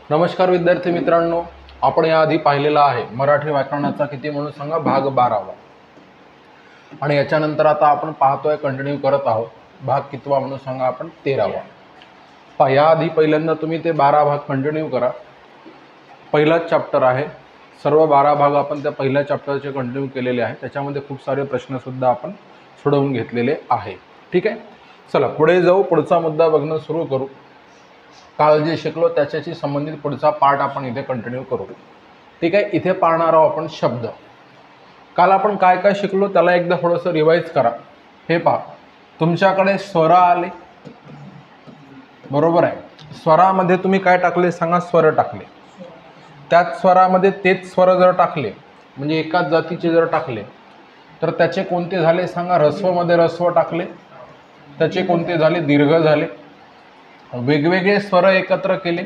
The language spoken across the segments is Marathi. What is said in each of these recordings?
नमस्कार विद्यार्थी मित्रांनो, आपण याआधी पाहिलेला आहे मराठी व्याकरणाचा किती म्हणून सांगा भाग 12वा आणि याच्यानंतर आता आपण पाहतोय कंटिन्यू करत आहोत भाग कितवा म्हणून सांगा आपण 13वा। याआधी पहिल्यांदा तुम्ही ते 12 भाग कंटिन्यू करा। पहिलाच चॅप्टर आहे, सर्व 12 भाग आपण त्या पहिल्या चॅप्टरचे कंटिन्यू केलेले आहे। त्याच्यामध्ये खूप सारे प्रश्न सुद्धा आपण सोडवून घेतलेले आहे। ठीक आहे, चला पुढे जाऊ, पुढचा मुद्दा बघणं सुरू करू। काल जे शिकलो त्याच्याशी संबंधित पुढचा पार्ट आपण इथे कंटिन्यू करू। ठीक आहे, इथे पाहणार आहोत आपण शब्द। काल आपण काय काय शिकलो त्याला एकदा थोडंसं रिवाइज करा। हे पहा, तुमच्याकडे स्वर आले, बरोबर आहे। स्वरामध्ये तुम्ही काय टाकले सांगा, स्वर टाकले। त्याच स्वरामध्ये तेच स्वर जर टाकले म्हणजे एकाच जातीचे जर टाकले तर त्याचे कोणते झाले सांगा, ह्रस्वमध्ये ह्रस्व टाकले, त्याचे कोणते झाले, दीर्घ झाले। वेगवेगळे स्वर एकत्र केले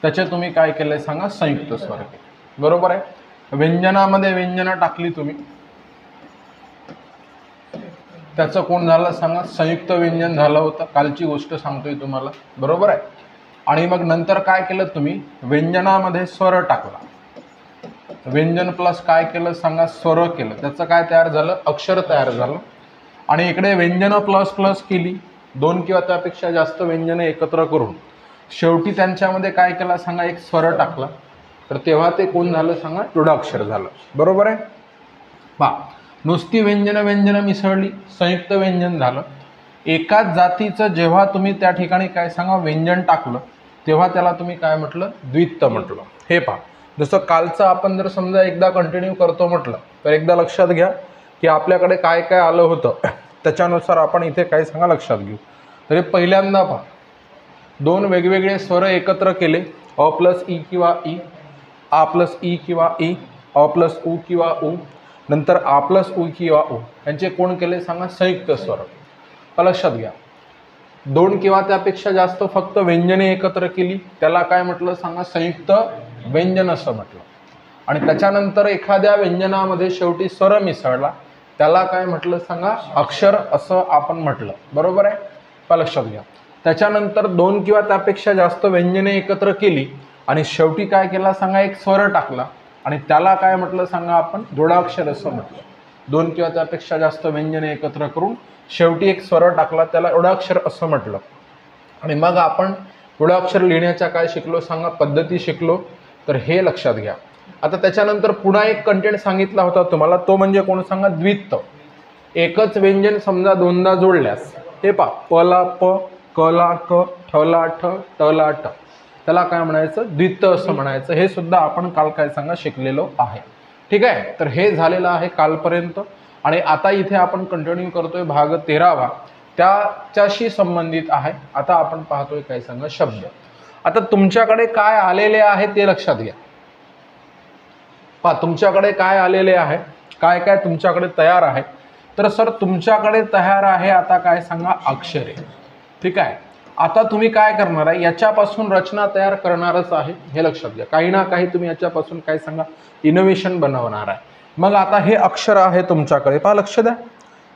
त्याचे तुम्ही काय केले सांगा, संयुक्त स्वर केले, बरोबर आहे। व्यंजनामध्ये व्यंजना टाकली तुम्ही, त्याचं कोण झालं सांगा, संयुक्त व्यंजन झालं होतं। कालची गोष्ट सांगतोय तुम्हाला, बरोबर आहे। आणि मग नंतर काय केलं तुम्ही, व्यंजनामध्ये स्वर टाकला, व्यंजन प्लस काय केलं सांगा, स्वर केलं, त्याचं काय तयार झालं, अक्षर तयार झालं। आणि इकडे व्यंजन प्लस प्लस केली, दोन किंवा त्यापेक्षा जास्त व्यंजने एकत्र करून शेवटी त्यांच्यामध्ये काय केलं सांगा, एक स्वर टाकला, तर तेव्हा ते कोण झालं सांगा, जोडाक्षर झालं, बरोबर आहे। पहा, नुसती व्यंजन मिसळली, संयुक्त व्यंजन झालं। एकाच जातीचं जेव्हा तुम्ही त्या ठिकाणी काय सांगा व्यंजन टाकलं तेव्हा त्याला तुम्ही काय म्हटलं, द्वित्व म्हटलं। हे पहा, जसं कालचं आपण जर समजा एकदा कंटिन्यू करतो म्हटलं तर एकदा लक्षात घ्या की आपल्याकडे काय काय आलं होतं, त्याच्यानुसार आपण इथे काय सांगा लक्षात घेऊ। तरी पहिल्यांदा पहा, दोन वेगवेगळे स्वर एकत्र केले, अ प्लस ई किंवा ई, आ प्लस ई किंवा ई, अ प्लस उ किंवा उ, नंतर आ प्लस उ किंवा उ, यांचे कोण केले सांगा, संयुक्त स्वर। लक्षात घ्या, दोन किंवा त्यापेक्षा जास्त फक्त व्यंजने एकत्र केली त्याला काय म्हटलं सांगा, संयुक्त व्यंजन असं म्हटलं। आणि त्याच्यानंतर एखाद्या व्यंजनामध्ये शेवटी स्वर मिसळला त्याला काय म्हटलं सांगा, अक्षर असं आपण म्हटलं, बरोबर आहे। लक्षात घ्या, त्याच्यानंतर दोन किंवा त्यापेक्षा जास्त व्यंजने एकत्र केली आणि शेवटी काय केला सांगा, एक स्वर टाकला आणि त्याला काय म्हटलं सांगा, आपण जोडाक्षर असं म्हटलं। दोन किंवा त्यापेक्षा जास्त व्यंजने एकत्र करून शेवटी एक स्वर टाकला त्याला जोडाक्षर असं म्हटलं। आणि मग आपण जोडाक्षर लिहिण्याच्या काय शिकलो सांगा, पद्धती शिकलो। तर हे लक्षात घ्या। आता त्याच्यानंतर पुन्हा एक कंटेंट सांगितला होता तुम्हाला, तो म्हणजे कोण सांगा, द्वित्व। एकच व्यंजन समजा दोनदा जोडल्यास, हे पहा, प ला प, क ला क, ठ ला ठ, ट ला ट, त्याला काय म्हणायचं, द्वित्व असं म्हणायचं। हे सुद्धा आपण काल काय सांगा शिकलेलो आहे। ठीक आहे, तर हे झालेलं आहे कालपर्यंत। आणि आता इथे आपण कंटिन्यू करतोय भाग 13वा, त्याच्याशी संबंधित आहे। आता आपण पाहतोय काय सांगा, शब्द। आता तुमच्याकडे काय आलेले आहे ते लक्षात घ्या। पहा, तुमच्याकडे काय आलेले आहे, काय काय तुमच्याकडे तयार आहे। तर सर तुमच्याकडे तयार आहे आता काय सांगा, अक्षरे। ठीक आहे, आता तुम्ही काय करणार आहे, याच्यापासून रचना तयार करणारच आहे, हे लक्षात घ्या। काही ना काही तुम्ही याच्यापासून काय सांगा, इनोव्हेशन बनवणार आहे। मग आता हे अक्षर आहे तुमच्याकडे, पहा लक्ष द्या।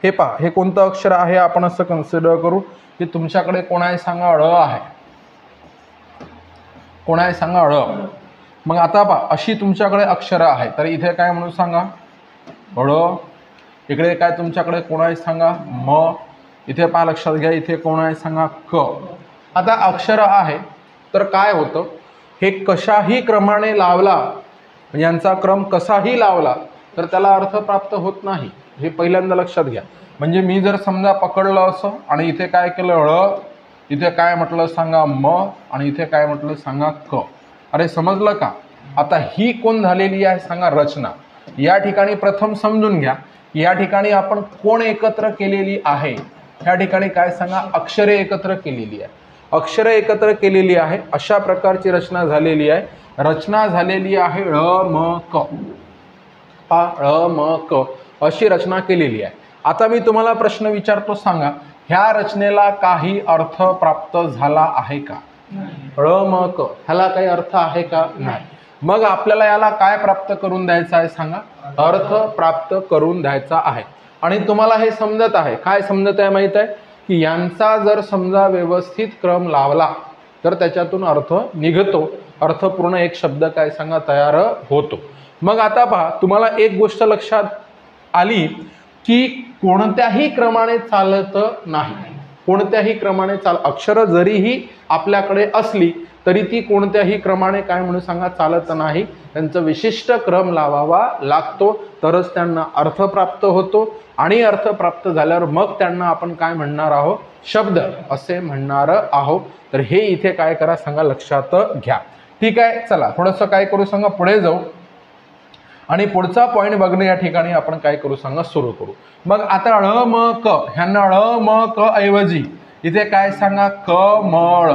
हे पहा, हे कोणतं अक्षर आहे, आपण असं कन्सिडर करू की तुमच्याकडे कोण आहे सांगा, ळ आहे। कोण आहे सांगा, ळ। मग आता पहा, अशी तुमच्याकडे अक्षरं आहे, तर इथे काय म्हणून सांगा, ळ। इकडे काय तुमच्याकडे कोण आहे सांगा, म। इथे पहा लक्षात घ्या, इथे कोण आहे सांगा, क। आता अक्षर आहे तर काय होतं, हे कशाही क्रमाने लावला, यांचा क्रम कसाही लावला तर त्याला अर्थ प्राप्त होत नाही, हे पहिल्यांदा लक्षात घ्या। म्हणजे मी जर समजा पकडलं असं आणि इथे काय केलं, ळ, इथे काय म्हटलं सांगा, म, आणि इथे काय म्हटलं सांगा, क। अरे समजलं का। आता ही कोण झालेली आहे सांगा, रचना। या ठिकाणी प्रथम समजून घ्या, या ठिकाणी आपण कोण एकत्र केलेली आहे, ह्या ठिकाणी काय सांगा, अक्षरे एकत्र केलेली आहे। अक्षरे एकत्र केलेली आहे, अशा प्रकारची रचना झालेली आहे। रचना झालेली आहे ळ म क, ळ म क अशी रचना केलेली आहे। आता मी तुम्हाला प्रश्न विचारतो, सांगा ह्या रचनेला काही अर्थ प्राप्त झाला आहे का, ळ म क ह्याला काही अर्थ आहे का, नाही। मग आपल्याला याला काय प्राप्त करून द्यायचं आहे सांगा, अर्थ प्राप्त करून द्यायचा आहे। आणि तुम्हाला हे समजत आहे, काय समजत आहे माहित आहे की यांचा जर समजा व्यवस्थित क्रम लावला तर त्याच्यातून अर्थ निघतो, अर्थपूर्ण एक शब्द काय सांगा तयार होतो. मग आता पहा, तुम्हाला एक गोष्ट लक्षात आली की कोणत्याही क्रमाने चालत नाही. कोणत्याही क्रमाने अक्षरं जरीही आपल्याकडे असली तरी ती कोणत्याही क्रमाने काय म्हणून सांगा चालत नाही. त्यांचा विशिष्ट क्रम लावावा लागतो, तरच त्यांना अर्थ प्राप्त होतो. आणि अर्थ प्राप्त झाल्यावर मग त्यांना आपण काय म्हणणार आहोत, शब्द असे म्हणणार आहोत. तर हे इथे काय करा सांगा, लक्षात घ्या. ठीक आहे, चला थोडंसं काय करू सांगा, पुढे जाऊ आणि पुढचा पॉईंट बघणं या ठिकाणी आपण काय करू सांगा, सुरू करू. मग आता ळ म क, ह्यांना ळ म क ऐवजी इथे काय सांगा, कमळ,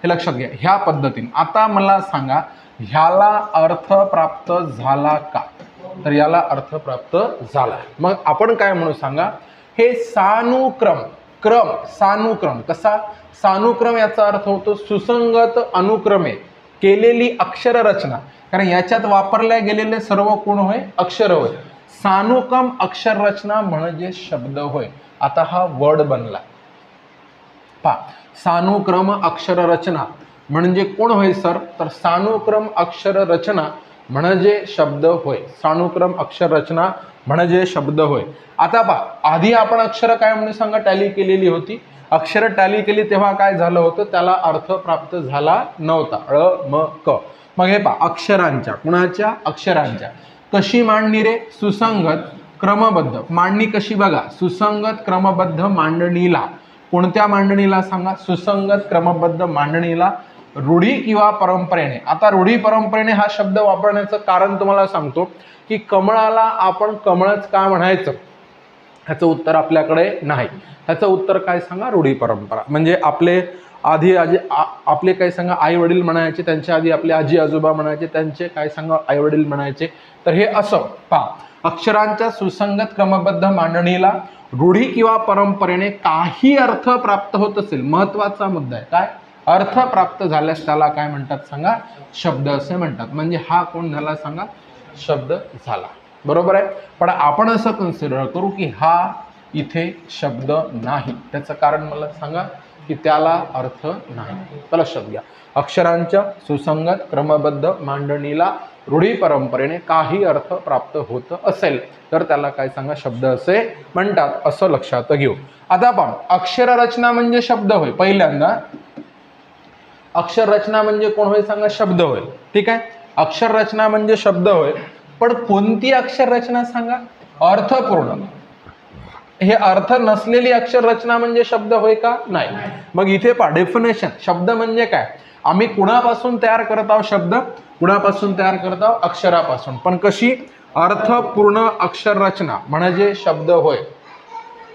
हे लक्षात घ्या. ह्या पद्धतीने आता मला सांगा, ह्याला अर्थ प्राप्त झाला का, तर याला अर्थ प्राप्त झाला. मग आपण काय म्हणू सांगा, हे सानुक्रम, क्रम सानुक्रम. कसा सानुक्रम, याचा अर्थ होतो सुसंगत अनुक्रमे केलेली अक्षर रचना. कारण याच्यात वापरल्या गेलेले सर्व कोण होय, अक्षर होय. सानुक्रम अक्षर रचना म्हणजे शब्द होय. आता हा वर्ड बनला पहा, सानुक्रम अक्षर रचना म्हणजे कोण होय सर, तर सानुक्रम अक्षर रचना म्हणजे शब्द होय. सानुक्रम अक्षर रचना म्हणजे शब्द होय. आता पहा, आधी आपण अक्षर काय म्हणून सांगा टॅली केलेली होती. अक्षर टॅली केली तेव्हा काय झालं होतं, त्याला अर्थ प्राप्त झाला नव्हता, ळ म क. मग हे पहा, अक्षरांच्या, कुणाच्या, अक्षरांच्या कशी मांडणी रे, सुसंगत क्रमबद्ध मांडणी. कशी बघा, सुसंगत क्रमबद्ध मांडणीला, कोणत्या मांडणीला सांगा, सुसंगत क्रमबद्ध मांडणीला रूढी किंवा परंपरेने. आता रूढी परंपरेने हा शब्द वापरण्याचं कारण तुम्हाला सांगतो की कमळाला आपण कमळच का म्हणायचं, ह्याचं उत्तर आपल्याकडे नाही. ह्याचं उत्तर काय सांगा, रूढी परंपरा. म्हणजे आपले आधी आपले काय सांगा आई वडील म्हणायचे, त्यांच्या आधी आपले आजी आजोबा म्हणायचे, त्यांचे काय सांगा आई वडील म्हणायचे. तर हे असं पहा, अक्षरांच्या सुसंगत क्रमबद्ध मांडणीला रूढी किंवा परंपरेने काही अर्थ प्राप्त होत असेल, महत्वाचा मुद्दा आहे, काय अर्थ प्राप्त झाल्यास त्याला काय म्हणतात सांगा, शब्द असे म्हणतात. म्हणजे हा कोण झाला सांगा, शब्द झाला. बरोबर आहे. पण आपण असं कन्सिडर करू की हा इथे शब्द नाही. त्याचं कारण मला सांगा की त्याला अर्थ नाही. तर लक्षात घ्या, अक्षरांच्या सुसंगत क्रमबद्ध मांडणीला रूढी परंपरेने काही अर्थ प्राप्त होत असेल तर त्याला काय सांगा, शब्द असे म्हणतात, असं लक्षात घेऊ. आता पहा, अक्षर रचना म्हणजे शब्द होय. पहिल्यांदा अक्षर रचना म्हणजे कोण होय सांगा, शब्द होय. ठीक आहे, अक्षर रचना म्हणजे शब्द होय. पण कोणती अक्षर रचना सांगा, अर्थपूर्ण. हे अर्थ नसलेली अक्षर रचना म्हणजे शब्द होय का, नाही. मग इथे पहा, डेफिनेशन, शब्द म्हणजे काय, आम्ही कुणापासून तयार करत आहोत शब्द, कुणापासून तयार करत आहोत, अक्षरापासून. पण कशी, अर्थपूर्ण अक्षर रचना म्हणजे शब्द होय.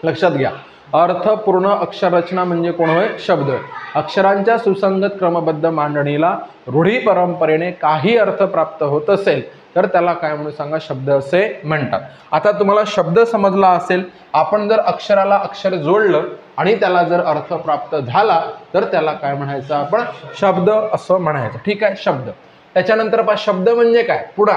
लक्षात घ्या, अर्थपूर्ण अक्षर रचना म्हणजे कोण होय, शब्द होय. अक्षरांच्या सुसंगत क्रमबद्ध मांडणीला रूढी परंपरेने काही अर्थ प्राप्त होत असेल तर त्याला काय म्हणून सांगा, शब्द असे म्हणतात. आता तुम्हाला शब्द समजला असेल. आपण जर अक्षराला अक्षर जोडलं आणि त्याला जर अर्थ प्राप्त झाला तर त्याला काय म्हणायचं, आपण शब्द असं म्हणायचं. ठीक आहे, शब्द. त्याच्यानंतर पहा, शब्द म्हणजे काय, पुढे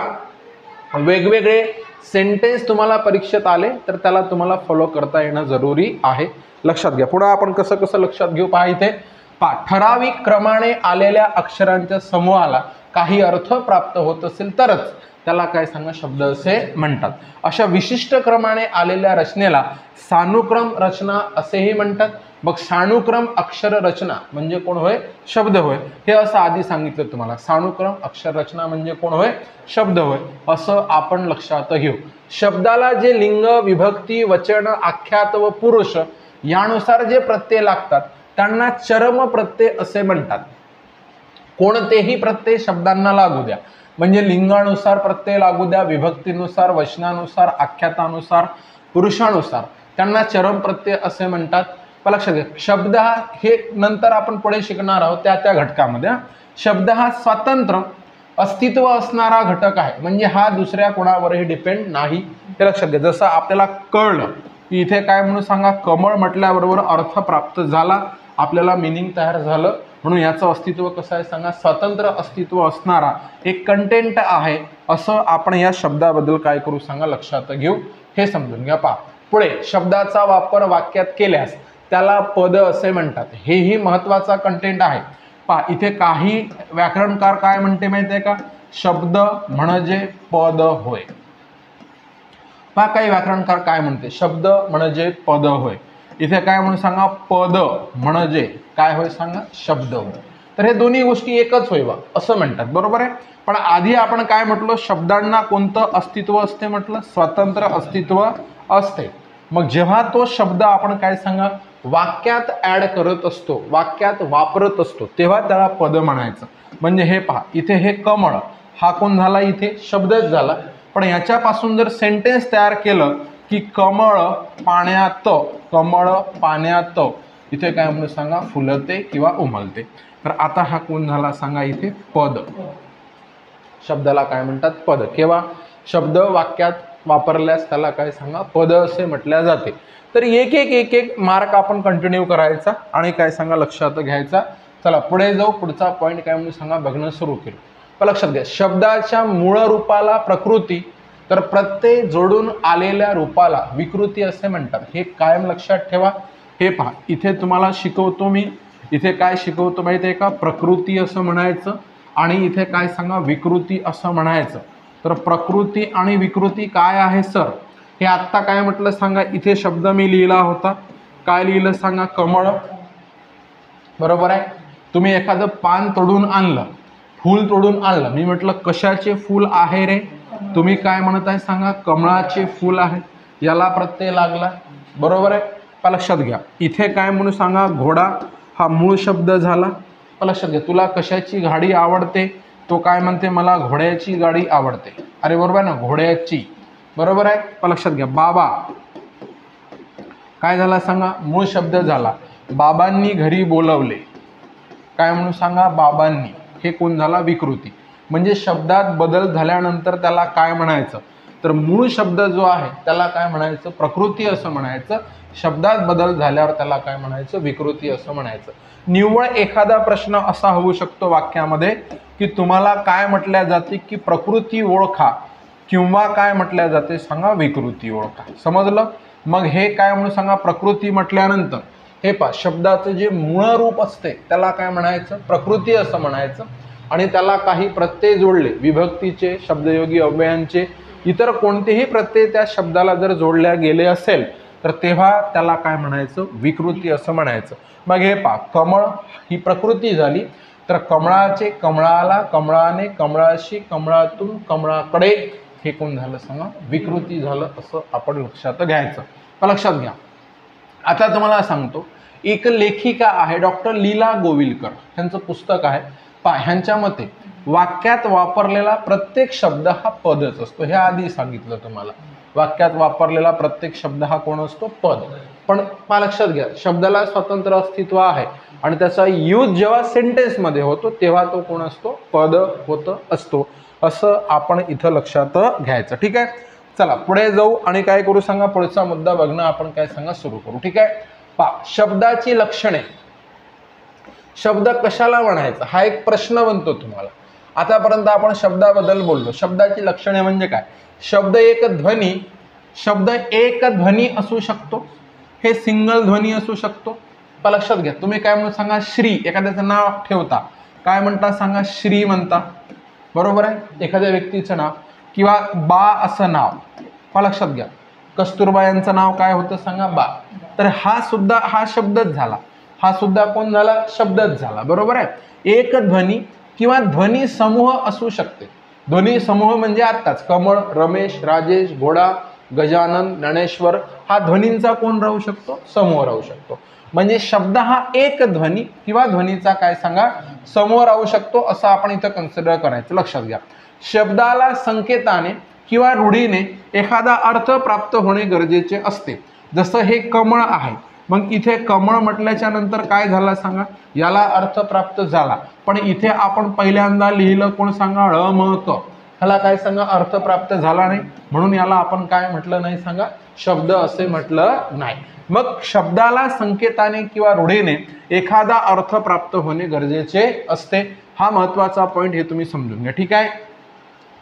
वेगवेगळे सेंटेन्स तुम्हाला परीक्षेत आले तर त्याला तुम्हाला फॉलो करता येणं जरुरी आहे. लक्षात घ्या, पुढे आपण कसं कसं लक्षात घेऊ पहा. इथे पहा, ठराविक क्रमाने आलेल्या अक्षरांच्या समूहाला काही अर्थ प्राप्त होत असेल तरच त्याला काय सांगा, शब्द असे म्हणतात. अशा विशिष्ट क्रमाने आलेल्या रचनेला सानुक्रम रचना असेही म्हणतात. मग सानुक्रम अक्षर रचना म्हणजे कोण होय, शब्द होय. हे असं आधी सांगितलं तुम्हाला, सानुक्रम अक्षर रचना म्हणजे कोण होय, शब्द होय, असं आपण लक्षात घेऊ. शब्दाला जे लिंग, विभक्ती, वचन, आख्यात व पुरुष यानुसार जे प्रत्यय लागतात त्यांना चरम प्रत्यय असे म्हणतात. कोणतेही प्रत्यय शब्दांना लागू द्या, म्हणजे लिंगानुसार प्रत्यय लागू द्या, विभक्तीनुसार, वचनानुसार, आख्यातानुसार, पुरुषानुसार, त्यांना चरम प्रत्यय असे म्हणतात. लक्षात घ्या, शब्द हा, हे नंतर आपण पुढे शिकणार आहोत त्या त्या घटकामध्ये. शब्द हा स्वतंत्र अस्तित्व असणारा घटक आहे, म्हणजे हा दुसऱ्या कोणावरही डिपेंड नाही. हे लक्षात घ्या. जसं आपल्याला कळलं की इथे काय म्हणून सांगा, कमळ म्हटल्याबरोबर अर्थ प्राप्त झाला, आपल्याला मिनिंग तयार झालं. म्हणून याचं अस्तित्व कसं आहे सांगा, स्वतंत्र अस्तित्व असणारा एक कंटेंट आहे, असं आपण या शब्दाबद्दल काय करू सांगा, लक्षात घेऊ. हे समजून घ्या. पहा, पुढे शब्दाचा वापर वाक्यात केल्यास त्याला पद असे म्हणतात. हेही महत्त्वाचा कंटेंट आहे. पहा इथे काही व्याकरणकार काय म्हणते माहिती आहे का, शब्द म्हणजे पद होय. पहा काही व्याकरणकार काय म्हणते, शब्द म्हणजे पद होय. इथे काय म्हणून सांगा, पद म्हणजे काय होय सांगा, शब्द होय. तर हे दोन्ही गोष्टी एकच होय बा असं म्हणतात, बरोबर आहे. पण आधी आपण काय म्हटलं, शब्दांना कोणतं अस्तित्व असते म्हटलं, स्वतंत्र अस्तित्व असते. मग जेव्हा तो शब्द आपण काय सांगा वाक्यात ऍड करत असतो, वाक्यात वापरत असतो, तेव्हा त्याला पद म्हणायचं. म्हणजे हे पहा इथे हे कमळ हा कोण झाला, इथे शब्दच झाला. पण याच्यापासून जर सेंटेन्स तयार केलं की कमळ पाण्यात, कमळ पाण्यात, इथे काय म्हणून सांगा फुलते किंवा उमलते. तर आता हा कोण झाला सांगा इथे पद. शब्दाला काय म्हणतात पद. केव्हा शब्द वाक्यात वापरल्यास त्याला काय सांगा पद असे म्हटल्या जाते. तर एक एक मार्क आपण कंटिन्यू करायचा आणि काय सांगा लक्षात घ्यायचा. चला पुढे जाऊ. पुढचा पॉईंट काय म्हणून सांगा बघणं सुरू केलं. पण लक्षात घ्या, शब्दाच्या मूळ रूपाला प्रकृती, तर प्रत्यय जोडून आलेल्या रूपाला विकृती असे म्हणतात. हे कायम लक्षात ठेवा. हे पहा इथे तुम्हाला शिकवतो मी, इथे काय शिकवतो माहिती आहे का, प्रकृती असं म्हणायचं आणि इथे काय सांगा विकृती असं म्हणायचं. तर प्रकृती आणि विकृती काय आहे सर, हे आत्ता काय म्हटलं सांगा. इथे शब्द मी लिहिला होता, काय लिहिलं सांगा, कमळ, बरोबर आहे. तुम्ही एखादं पान तोडून आणलं, फूल तोडून आणलं, मी म्हटलं कशाचे फूल आहे रे, तुम्ही काय म्हणत आहे सांगा कमळाचे फूल आहे. याला प्रत्यय लागला, बरोबर आहे. लक्षात घ्या इथे काय म्हणून सांगा घोडा हा मूळ शब्द झाला. लक्षात घ्या तुला कशाची गाडी आवडते, तो काय म्हणते मला घोड्याची गाडी आवडते. अरे बरोबर आहे ना, घोड्याची, बरोबर आहे. लक्षात घ्या बाबा काय झाला सांगा मूळ शब्द झाला. बाबांनी घरी बोलवले, काय म्हणून सांगा बाबांनी, हे कोण झाला विकृती. म्हणजे शब्दात बदल झाल्यानंतर त्याला काय म्हणायचं, तर मूळ शब्द जो आहे त्याला काय म्हणायचं प्रकृती असं म्हणायचं. शब्दात बदल झाल्यावर त्याला काय म्हणायचं विकृती असं म्हणायचं. निव्वळ एखादा प्रश्न असा होऊ शकतो वाक्यामध्ये की तुम्हाला काय म्हटल्या जाते की प्रकृती ओळखा किंवा काय म्हटल्या जाते सांगा विकृती ओळखा. समजलं. मग हे काय म्हणून सांगा प्रकृती म्हटल्यानंतर हे पहा शब्दाचं जे मूळ रूप असते त्याला काय म्हणायचं प्रकृती असं म्हणायचं. आणि त्याला काही प्रत्यय जोडले, विभक्तीचे, शब्दयोगी अव्ययांचे, इतर कोणतेही प्रत्यय त्या शब्दाला जर जोडल्या गेले असेल तर तेव्हा त्याला काय म्हणायचं विकृती असं म्हणायचं. मग हे पहा कमळ ही प्रकृती झाली, तर कमळाचे, कमळाला, कमळाने, कमळाशी, कमळातून, कमळाकडे, हे कोण झालं सांगा विकृती झालं असं आपण लक्षात घ्यायचं. लक्षात घ्या. आता तुम्हाला सांगतो एक लेखिका आहे डॉक्टर लीला गोविलकर, त्यांचं पुस्तक आहे. पहा ह्यांच्या मते वाक्यात वापरलेला प्रत्येक शब्द हा पदच असतो. हे आधी सांगितलं तुम्हाला. वाक्यात वापरलेला प्रत्येक शब्द हा कोण असतो पद. पण पहा लक्षात घ्या शब्दाला स्वतंत्र अस्तित्व आहे आणि त्याचा यूज जेव्हा सेंटेन्समध्ये होतो तेव्हा तो कोण असतो पद होत असतो, असं आपण इथं लक्षात घ्यायचं. ठीक आहे. चला पुढे जाऊ आणि काय करू सांगा पुढचा मुद्दा बघणं आपण काय सांगा सुरू करू. ठीक आहे. पहा शब्दाची लक्षणे, शब्द कशाला म्हणायचा हा एक प्रश्न बनतो तुम्हाला. आतापर्यंत आपण शब्दाबद्दल बोललो. शब्दाची लक्षणे म्हणजे काय, शब्द एक ध्वनी, शब्द एक ध्वनी असू शकतो, हे सिंगल ध्वनी असू शकतो. पण लक्षात घ्या तुम्ही काय म्हणून सांगा श्री, एखाद्याचं नाव ठेवता काय म्हणता सांगा श्री म्हणता, बरोबर आहे. एखाद्या व्यक्तीचं नाव किंवा बा असं नाव, पण लक्षात घ्या कस्तुरबा यांचं नाव काय होतं सांगा बा. तर हा सुद्धा हा शब्दच झाला, हा सुद्धा कोण झाला शब्दच झाला, बरोबर आहे. एक ध्वनी किंवा ध्वनी समूह असू शकते. ध्वनी समूह म्हणजे आत्ताच कमळ, रमेश, राजेश, घोडा, गजानन, ज्ञानेश्वर, हा ध्वनींचा कोण राहू शकतो समूह राहू शकतो. म्हणजे शब्द हा एक ध्वनी किंवा ध्वनीचा काय सांगा समूह राहू शकतो असं आपण इथं कन्सिडर करायचं. लक्षात घ्या शब्दाला संकेताने किंवा रूढीने एखादा अर्थ प्राप्त होणे गरजेचे असते. जसं हे कमळ आहे, मग इथे कमळ म्हटल्याच्या नंतर काय झालं सांगा याला अर्थ प्राप्त झाला. पण इथे आपण पहिल्यांदा लिहिलं कोण सांगा ळ म क, ह्याला काय सांगा अर्थ प्राप्त झाला नाही, म्हणून याला आपण काय म्हटलं नाही सांगा शब्द असे म्हटलं नाही. मग शब्दाला संकेताने किंवा रूढीने एखादा अर्थ प्राप्त होणे गरजेचे असते. हा महत्वाचा पॉईंट, हे तुम्ही समजून घ्या. ठीक आहे.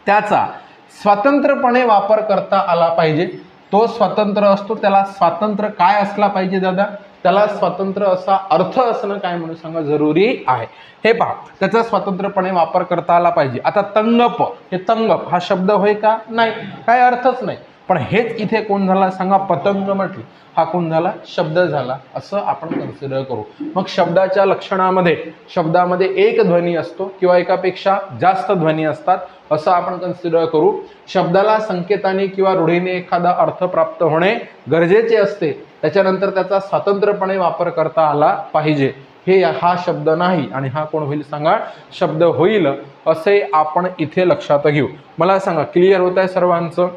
त्याचा स्वतंत्रपणे वापर करता आला पाहिजे. तो स्वतंत्र असतो, त्याला स्वातंत्र्य काय असला पाहिजे दादा त्याला स्वतंत्र असा अर्थ असणं काय म्हणून सांगा जरुरी आहे. हे पहा, त्याचा स्वतंत्रपणे वापर करता आला पाहिजे. आता तंगप, हे तंगप हा शब्द होय का? नाही, काय अर्थच नाही. पण हेच इथे कोण झाला सांगा? पतंग म्हटलं, हा कोण झाला? शब्द झाला, असं आपण कन्सिडर करू. मग शब्दाच्या लक्षणामध्ये शब्दामध्ये एक ध्वनी असतो किंवा एकापेक्षा जास्त ध्वनी असतात असं आपण कन्सिडर करू. शब्दाला संकेताने किंवा रूढीने एखादा अर्थ प्राप्त होणे गरजेचे असते, त्याच्यानंतर त्याचा स्वतंत्रपणे वापर करता आला पाहिजे. हे हा शब्द नाही आणि हा कोण होईल सांगा? शब्द होईल, असे आपण इथे लक्षात घेऊ. मला सांगा, क्लिअर होत आहे सर्वांचं?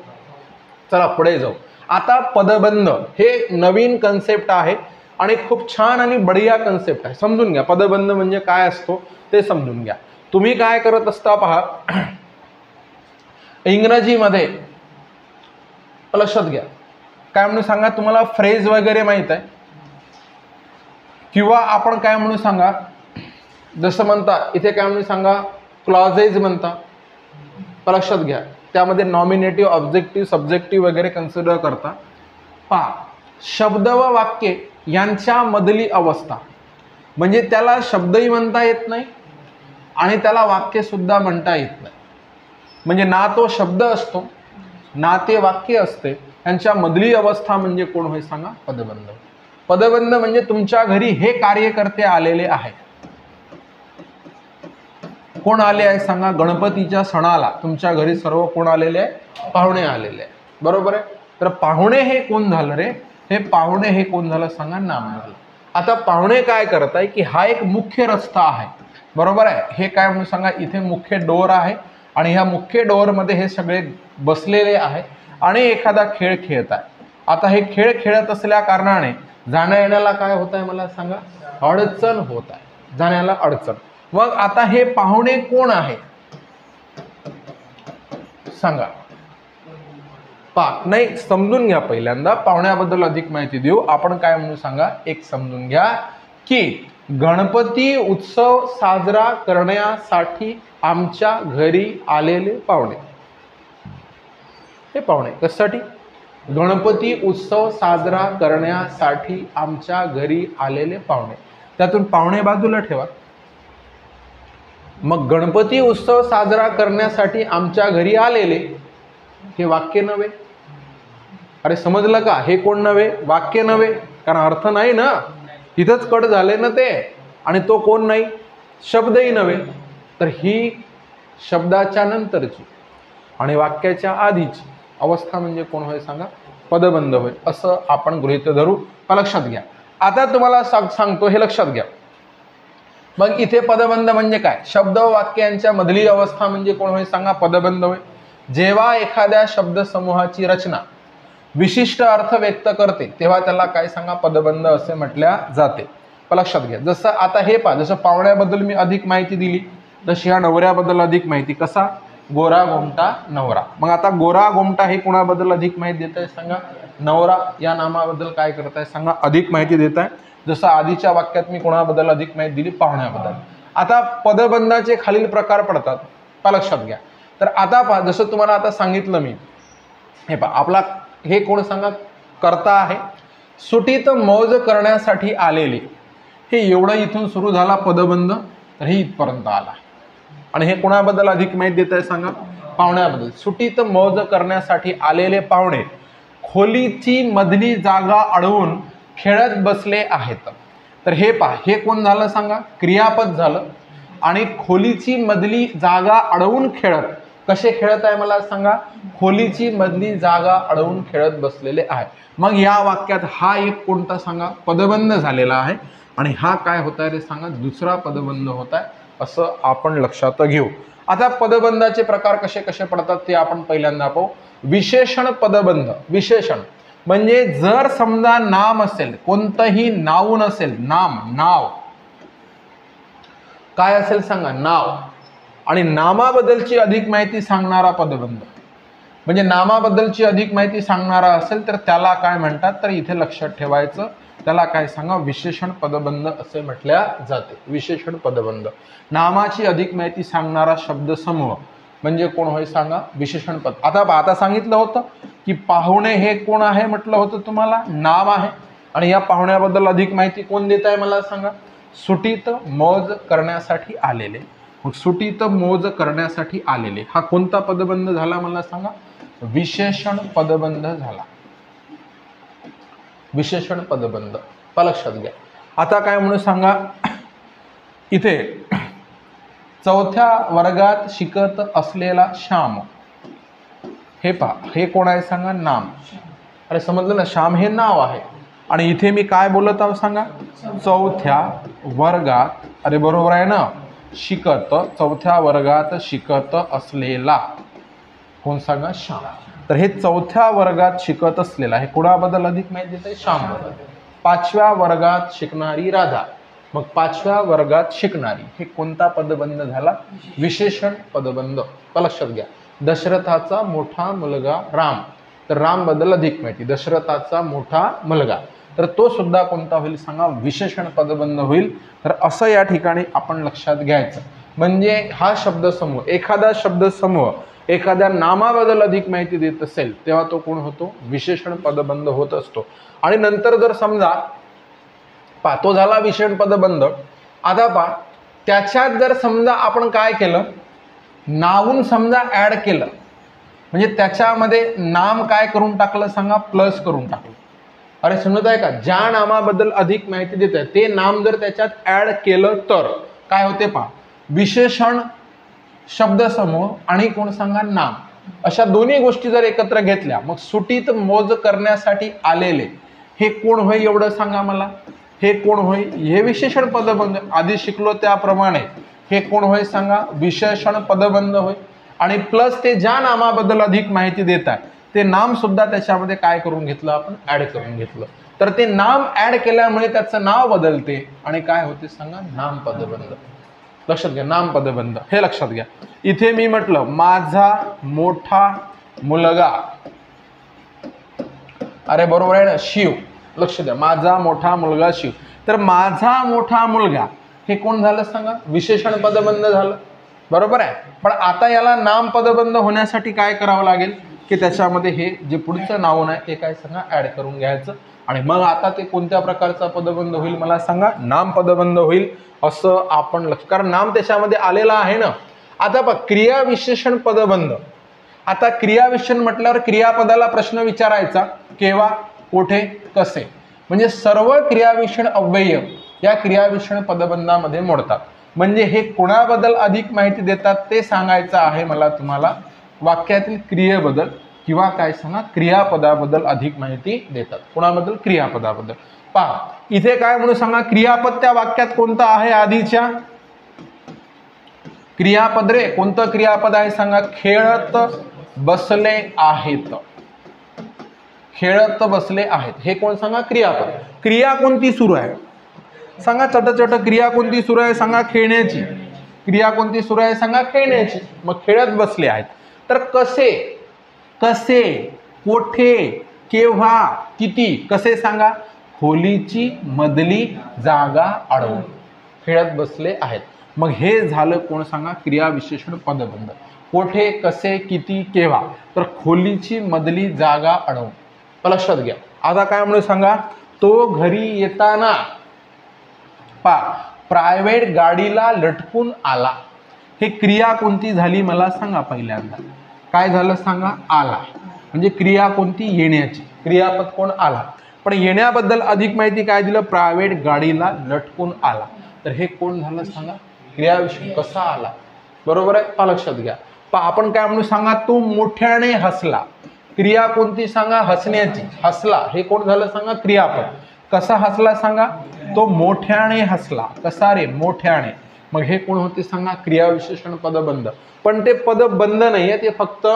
चला पुढे जाऊ. आता पदबंध हे नवीन कन्सेप्ट आहे आणि खूप छान आणि बढिया कन्सेप्ट आहे. समजून घ्या पदबंध म्हणजे काय असतो ते समजून घ्या. तुम्ही काय करत असता पहा, इंग्रजीमध्ये लक्षात घ्या, काय म्हणून सांगा? तुम्हाला फ्रेज वगैरे माहित आहे किंवा आपण काय म्हणून सांगा, जसं म्हणता इथे काय म्हणून सांगा? क्लॉजेस म्हणता. लक्षात घ्या, त्यामध्ये नॉमिनेटिव्ह, ऑब्जेक्टिव्ह, सब्जेक्टिव्ह वगैरे कन्सिडर करता. पहा, शब्द व वाक्य यांच्या मधली अवस्था म्हणजे त्याला शब्दही म्हणता येत नाही आणि त्याला वाक्य सुद्धा म्हणता येत नाही. म्हणजे ना तो शब्द असतो ना ते वाक्य असते, यांच्या मधली अवस्था म्हणजे कोण होय सांगा? पदबंध. पदबंध म्हणजे तुमच्या घरी हे कार्यकर्ते आलेले आहेत. कोण आले आहे सांगा? गणपतीच्या सणाला तुमच्या घरी सर्व कोण आलेले आहे? पाहुणे आलेले आहे, बरोबर आहे. तर पाहुणे हे कोण झालं रे? हे पाहुणे हे कोण झालं सांगा? नाम झालं. आता पाहुणे काय करताय की हा एक मुख्य रस्ता आहे, बरोबर आहे. हे काय म्हणून सांगा? इथे मुख्य डोर आहे आणि ह्या मुख्य डोअरमध्ये हे सगळे बसलेले आहे आणि एखादा खेळ खेळत आहे. आता हे खेळ खेळत असल्या कारणाने जाण्या येण्याला काय होत आहे मला सांगा? अडचण होत आहे, जाण्याला अडचण. मग आता हे पाहुणे कोण आहे सांगा? नाही, समजून घ्या. पहिल्यांदा पाहुण्याबद्दल अधिक माहिती देऊ आपण. काय म्हणून सांगा? एक समजून घ्या की गणपती उत्सव साजरा करण्यासाठी आमच्या घरी आलेले पाहुणे. हे पाहुणे कशासाठी? गणपती उत्सव साजरा करण्यासाठी आमच्या घरी आलेले पाहुणे. त्यातून पाहुणे बाजूला ठेवा. मग गणपती उत्सव साजरा करण्यासाठी आमच्या घरी आलेले हे वाक्य नव्हे. अरे समजलं का? हे कोण नव्हे? वाक्य नव्हे, कारण अर्थ नाही ना, तिथंच कट झाले ना ते. आणि तो कोण नाही? शब्दही नव्हे. तर ही शब्दाच्या नंतरची आणि वाक्याच्या आधीची अवस्था म्हणजे कोण होय सांगा? पदबंध होय, असं आपण गृहीत धरू. लक्षात घ्या. आता तुम्हाला सांगतो, हे लक्षात घ्या. मग इथे पदबंध म्हणजे काय? शब्द व वाक्यांच्या मधली अवस्था म्हणजे कोण होय सांगा? पदबंध होय. जेव्हा एखाद्या शब्दसमूहाची रचना विशिष्ट अर्थ व्यक्त करते तेव्हा त्याला काय सांगा? पदबंध असे म्हटल्या जाते. लक्षात घ्या. जसं आता हे पहा, जसं पाहुण्याबद्दल मी अधिक माहिती दिली तशी ह्या नवऱ्याबद्दल अधिक माहिती. कसा? गोरा गोमटा नवरा. मग आता गोरा गोमटा हे कोणाबद्दल अधिक माहिती देत आहे सांगा? नवरा या नामाबद्दल काय करताय सांगा? अधिक माहिती देत आहे. जसं आधीच्या वाक्यात मी कोणाबद्दल अधिक माहिती दिली? पाहुण्याबद्दल. आता पदबंधाचे खालील प्रकार पडतात, लक्षात घ्या. तर आता पहा, जसं तुम्हाला आता सांगितलं मी, हे पहा, आपला हे कोण सांगा? कर्ता आहे. सुटीत मौज करण्यासाठी आलेले, हे एवढं इथून सुरू झाला पदबंध, तर हे इथपर्यंत आला. आणि हे कोणाबद्दल अधिक माहिती देत आहे सांगा? पाहुण्याबद्दल. सुटीत मौज करण्यासाठी आलेले पाहुणे खोलीची मधली जागा अडवून खेळत बसले आहेत. तर हे पहा, हे कोण झालं सांगा? क्रियापद झालं. आणि खोलीची मधली जागा अडवून खेळत, कसे खेळत आहे मला सांगा? खोलीची मधली जागा अडवून खेळत बसलेले आहे. मग या वाक्यात हा एक कोणता सांगा? पदबंध झालेला आहे. आणि हा काय होत आहे रे सांगा? दुसरा पदबंध होत आहे, असं आपण लक्षात घेऊ. आता पदबंधाचे प्रकार कसे कसे पडतात ते आपण पहिल्यांदा पाहू. विशेषण पदबंध. विशेषण म्हणजे जर समजा नाम असेल, कोणतंही नाऊन असेल, नाव काय असेल सांगा? नाव. आणि नामाबद्दलची अधिक माहिती सांगणारा पदबंध म्हणजे नामाबद्दलची अधिक माहिती सांगणारा असेल तर त्याला काय म्हणतात? तर इथे लक्षात ठेवायचं, त्याला काय सांगा? विशेषण पदबंध असे म्हटल्या जाते. विशेषण पदबंध. नामाची अधिक माहिती सांगणारा शब्दसमूह म्हणजे कोण होय सांगा? विशेषण पद. आता सांगितलं होतं की पाहुणे हे कोण आहे म्हटलं होतं तुम्हाला? नाम आहे. आणि या पाहुण्याबद्दल अधिक माहिती कोण देत आहे मला सांगा? सुटीत मौज करण्यासाठी आलेले. मग सुटीत मौज करण्यासाठी आलेले हा कोणता पदबंध झाला मला सांगा? विशेषण पदबंध झाला. विशेषण पदबंध लक्षात घ्या. आता काय म्हणून सांगा, इथे चौथ्या वर्गात शिकत असलेला श्याम, हे पहा हे कोण आहे सांगा? नाम. अरे समजलं ना, श्याम हे नाव आहे. आणि इथे मी काय बोलत आहोत सांगा? चौथ्या वर्गात. अरे बरोबर आहे ना, शिकत, चौथ्या वर्गात शिकत असलेला कोण सांगा? श्याम. तर हे चौथ्या वर्गात शिकत असलेला हे कोणाबद्दल अधिक माहिती देत आहे? श्याम बद्दल. पाचव्या वर्गात शिकणारी राधा. मग पाचव्या वर्गात शिकणारी हे कोणता पदबंध झाला? विशेषण पदबंध. लक्षात घ्या. दशरथाचा मोठा मुलगा राम, तर राम बद्दल अधिक माहिती. दशरथाचा मोठा मुलगा, तर तो सुद्धा कोणता होईल सांगा? विशेषण पदबंध होईल. तर असं या ठिकाणी आपण लक्षात घ्यायचं. म्हणजे हा शब्दसमूह, एखादा शब्दसमूह एखाद्या नामाबद्दल अधिक माहिती देत असेल तेव्हा तो कोण होतो? विशेषण पदबंध होत असतो. आणि नंतर जर समजा तो झाला विशेषण पदबंध. आता त्याच्यात जर समजा आपण काय केलं, नावून समजा ऍड केलं, म्हणजे त्याच्यामध्ये नाम काय करून टाकलं सांगा? प्लस करून टाकलं. अरे समजत आहे का? ज्या नामाबद्दल अधिक माहिती देत आहे ते नाम जर त्याच्यात ऍड केलं तर काय होते पहा? विशेषण शब्दसमूह आणि कोण सांगा? नाम. अशा दोन्ही गोष्टी जर एकत्र घेतल्या मग सुटीत मौज करण्यासाठी आलेले हे कोण होय एवढं सांगा मला? हे कोण होय? हे विशेषण पदबंध. आधी शिकलो त्याप्रमाणे हे कोण होय सांगा? विशेषण पदबंध होय. आणि प्लस ते ज्या नामाबद्दल अधिक माहिती देत आहे ते नाम सुद्धा त्याच्यामध्ये काय करून घेतलं? आपण ऍड करून घेतलं. तर ते नाम ऍड केल्यामुळे त्याचं नाव बदलते आणि काय होते सांगा? नाम पदबंध. लक्षात घ्या, नाम पदबंध हे लक्षात घ्या. इथे मी म्हटलं माझा मोठा मुलगा, अरे बरोबर आहे ना, शिव. लक्ष द्या, माझा मोठा मुलगा शिव. तर माझा मोठा मुलगा हे कोण झालं सांगा? विशेषण पदबंध झालं. बरोबर आहे. पण आता याला नाम पदबंध होण्यासाठी काय करावं लागेल की त्याच्यामध्ये हे जे पुढचं नाव आहे ते काय सांगा? ऍड करून घ्यायचं. आणि मग आता ते कोणत्या प्रकारचा पदबंध होईल मला सांगा? नाम पदबंध होईल. असं आपण लक्ष, कारण नाम त्याच्यामध्ये आलेला आहे ना. आता पहा क्रिया विशेषण पदबंध. आता क्रिया विशेषण म्हटल्यावर क्रियापदाला प्रश्न विचारायचा, केव्हा, कुठे, कसे. म्हणजे सर्व क्रियाविशेषण अव्यय या क्रियाविशेषण पदबंधामध्ये मोडतात. म्हणजे हे कोणाबद्दल अधिक माहिती देतात ते सांगायचं आहे मला तुम्हाला. वाक्यातील क्रियेबद्दल किंवा काय सांगा? क्रियापदाबद्दल अधिक माहिती देतात. कोणाबद्दल? क्रियापदाबद्दल. पहा इथे काय म्हणून सांगा? क्रियापद त्या वाक्यात कोणतं आहे? आधीच्या क्रियापद रे. कोणतं क्रियापद आहे सांगा? खेळत बसले आहेत. खेळत बसले आहेत हे कोण सांगा? क्रियापद. क्रिया कोणती सुरू आहे सांगा? चटचट क्रिया कोणती सुरू आहे सांगा? खेळण्याची. क्रिया कोणती सुरू आहे सांगा? खेळण्याची. मग खेळत बसले आहेत. तर कसे, कसे, कोठे, केव्हा, किती, कसे सांगा? खोलीची मधली जागा अडवून खेळत बसले आहेत. मग हे झालं कोण सांगा? क्रिया विशेषण पदबंध. कोठे, कसे, किती, केव्हा. तर खोलीची मधली जागा अडवून. लक्षात घ्या. आता काय म्हणून सांगा? तो घरी येताना प्रायव्हेट गाडीला लटकून आला. हे क्रिया कोणती झाली मला सांगा? पहिल्यांदा काय झालं सांगा? आला. म्हणजे क्रिया कोणती? येण्याची. क्रियापद कोण? आला. पण येण्याबद्दल अधिक माहिती काय दिलं? प्रायव्हेट गाडीला लटकून आला. तर हे कोण झालं सांगा? क्रियाविशेषण. कसा आला? बरोबर आहे. लक्षात घ्या. आपण काय म्हणून सांगा? तो मोठ्याने हसला. क्रिया कोणती सांगा? हसण्याची. हसला हे कोण झालं सांगा? क्रियापद. कसा हसला सांगा? तो मोठ्याने हसला. कसा रे? मोठ्याने. मग हे कोण होते सांगा? क्रियाविशेषण पदबंध. पण ते पदबंध नाही आहे, ते फक्त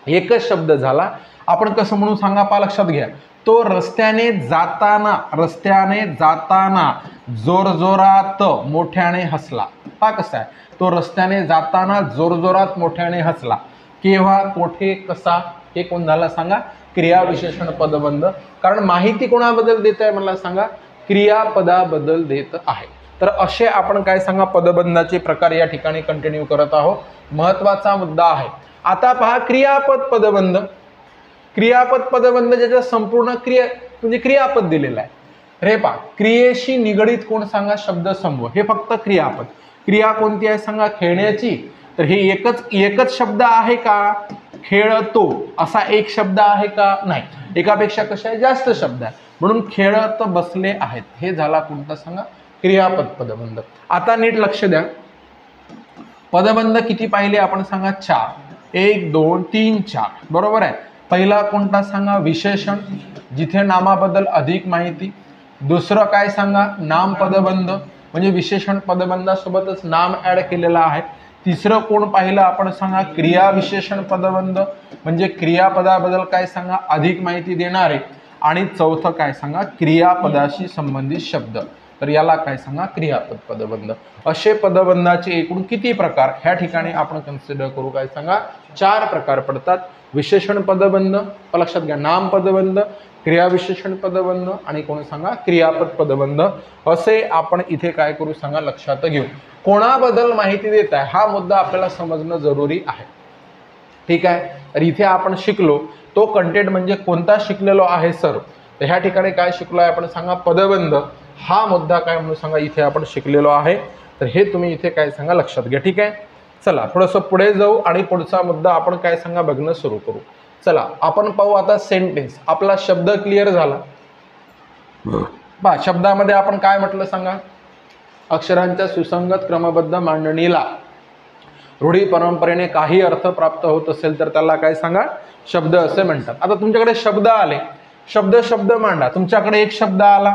एकच शब्द झाला. आपण कसं म्हणून सांगा? लक्षात घ्या. तो रस्त्याने जाताना, रस्त्याने जाताना जोरजोरात मोठ्याने हसला. कसा आहे? तो रस्त्याने जाताना जोरजोरात मोठ्याने हसला. केव्हा, कोठे, कसा हे कोण झाला सांगा? क्रियाविशेषण पदबंध. कारण माहिती कोणाबद्दल देत आहे मला सांगा? क्रियापदाबद्दल देत आहे. तर असे आपण काय सांगा? पदबंधाचे प्रकार या ठिकाणी कंटिन्यू करत आहोत. महत्वाचा मुद्दा आहे. आता पहा क्रियापद पदबंध. क्रियापद पदबंध ज्याच्या संपूर्ण म्हणजे क्रियापद दिलेलं आहे. रे पा क्रियेशी निगडित कोण सांगा शब्दसमूह, हे फक्त क्रियापद. क्रिया कोणती आहे सांगा खेळण्याची, तर हे एकच शब्द आहे का? खेळतो असा एक शब्द आहे का? नाही, एकापेक्षा कशा आहे जास्त शब्द आहे, म्हणून खेळत बसले आहेत. हे झाला कोणता सांगा क्रियापद पदबंध. आता नीट लक्ष द्या, पदबंध किती पाहिले आपण सांगा 4. 1 2 3 4 बरोबर आहे. पहिला कोणता सांगा विशेषण, जिथे नामाबद्दल अधिक माहिती. दुसरं काय सांगा नाम पदबंध, म्हणजे विशेषण पदबंधासोबतच नाम ऍड केलेला आहे. तिसरं कोण पाहिलं आपण सांगा क्रिया विशेषण पदबंध, म्हणजे क्रियापदाबद्दल काय सांगा अधिक माहिती देणारे. आणि चौथं काय सांगा क्रियापदाशी संबंधित शब्द, तर याला काय सांगा क्रियापद पदबंध. असे पदबंधाचे एकूण किती प्रकार ह्या ठिकाणी आपण कन्सिडर करू काय सांगा 4 प्रकार पडतात. विशेषण पदबंध, लक्षात घ्या नाम पदबंध, क्रिया विशेषण पदबंध आणि कोण सांगा क्रियापद पदबंध. असे आपण इथे काय करू सांगा लक्षात घेऊ. कोणाबद्दल माहिती देत आहे हा मुद्दा आपल्याला समजणं जरुरी आहे. ठीक आहे, तर इथे आपण शिकलो तो कंटेंट म्हणजे कोणता शिकलेलो आहे सर, तर ह्या ठिकाणी काय शिकलो आहे आपण सांगा पदबंध हा मुद्दा काय म्हणून सांगा इथे आपण शिकलेलो आहे. तर हे तुम्ही इथे काय सांगा लक्षात घ्या. ठीक आहे, चला थोडंसं पुढे जाऊ आणि पुढचा मुद्दा आपण काय सांगा बघणं सुरू करू. चला आपण पाहू आता सेंटेन्स. आपला शब्द क्लिअर झाला बा. शब्दामध्ये आपण काय म्हटलं सांगा, अक्षरांच्या सुसंगत क्रमबद्ध मांडणीला रूढी परंपरेने काही अर्थ प्राप्त होत असेल तर त्याला काय सांगा शब्द असे म्हणतात. आता तुमच्याकडे शब्द आले, शब्द मांडा. तुमच्याकडे एक शब्द आला,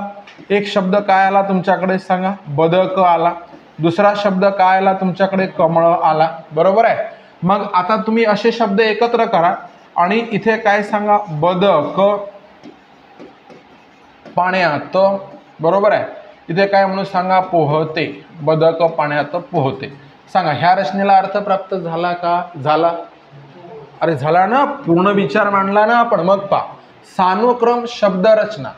एक शब्द काय आला तुमच्याकडे सांगा बदक आला. दुसरा शब्द काय आला तुमच्याकडे कमळ आला. बरोबर आहे. मग आता तुम्ही असे शब्द एकत्र करा आणि इथे काय सांगा बदक पाण्यात. बरोबर आहे. इथे काय म्हणून सांगा पोहते. बदक पाण्यात पोहते. सांगा ह्या रचनेला अर्थ प्राप्त झाला का? झाला. अरे झाला ना, पूर्ण विचार मांडला ना आपण. मग पा सानुक्रम शब्दरचना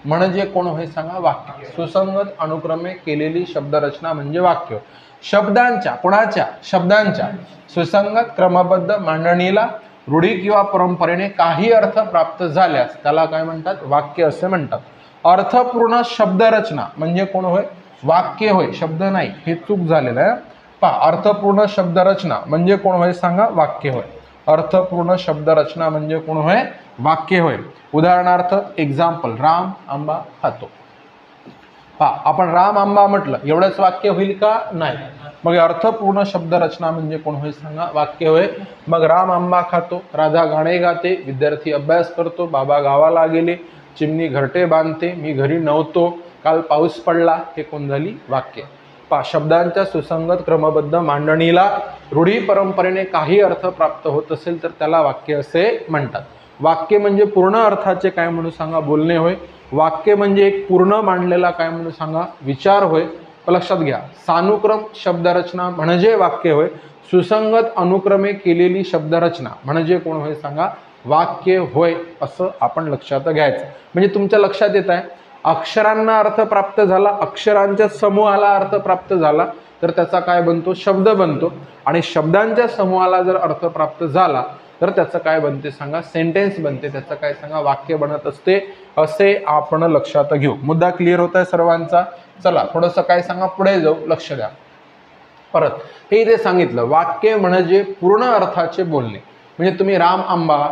म्हणजे कोण होय सांगा वाक्य. सुसंगत अनुक्रमे केलेली शब्दरचना म्हणजे वाक्य. शब्दांच्या कोणाच्या शब्दांच्या सुसंगत क्रमबद्ध मांडणीला रूढी किंवा परंपरेने काही अर्थ प्राप्त झाल्यास त्याला काय म्हणतात वाक्य असे म्हणतात. अर्थपूर्ण शब्दरचना म्हणजे कोण होय वाक्य होय, शब्द नाही, हे चूक झालेलं आहे. पहा अर्थपूर्ण शब्दरचना म्हणजे कोण होय सांगा वाक्य होय. अर्थपूर्ण शब्दरचना म्हणजे कोण होय वाक्य होय. उदाहरणार्थ एक्झाम्पल राम आंबा खातो. पहा आपण राम आंबा म्हटलं एवढंच वाक्य होईल का? नाही. मग अर्थपूर्ण शब्दरचना म्हणजे कोण होय सांगा वाक्य होय. मग राम आंबा खातो, राधा गाणे गाते, विद्यार्थी अभ्यास करतो, बाबा गावाला गेले, चिमणी घरटे बांधते, मी घरी नव्हतो, काल पाऊस पडला, हे कोण झाली वाक्य. पहा शब्दांच्या सुसंगत क्रमबद्ध मांडणीला रूढी परंपरेने काही अर्थ प्राप्त होत असेल तर त्याला वाक्य असे म्हणतात. वाक्य म्हणजे पूर्ण अर्थाचे काय म्हणून सांगा बोलणे होय. वाक्य म्हणजे एक पूर्ण मांडलेला काय म्हणून सांगा विचार होय. लक्षात घ्या सानुक्रम शब्दरचना म्हणजे वाक्य होय. सुसंगत अनुक्रमे केलेली शब्दरचना म्हणजे कोण होय सांगा वाक्य होय. असं आपण लक्षात घ्यायचं. म्हणजे तुमच्या लक्षात येत आहे अक्षरांना अर्थ प्राप्त झाला, अक्षरांच्या समूहाला अर्थ प्राप्त झाला तर त्याचा काय बनतो शब्द बनतो. आणि शब्दांच्या समूहाला जर अर्थ प्राप्त झाला तर त्याचं काय बनते सांगा सेंटेन्स बनते. त्याचं काय सांगा वाक्य बनत असते. असे आपण लक्षात घेऊ. मुद्दा क्लिअर होत आहे सर्वांचा. चला थोडंसं काय सांगा पुढे जाऊ. लक्ष द्या. परत हे इथे सांगितलं वाक्य म्हणजे पूर्ण अर्थाचे बोलणे. म्हणजे तुम्ही राम आंबा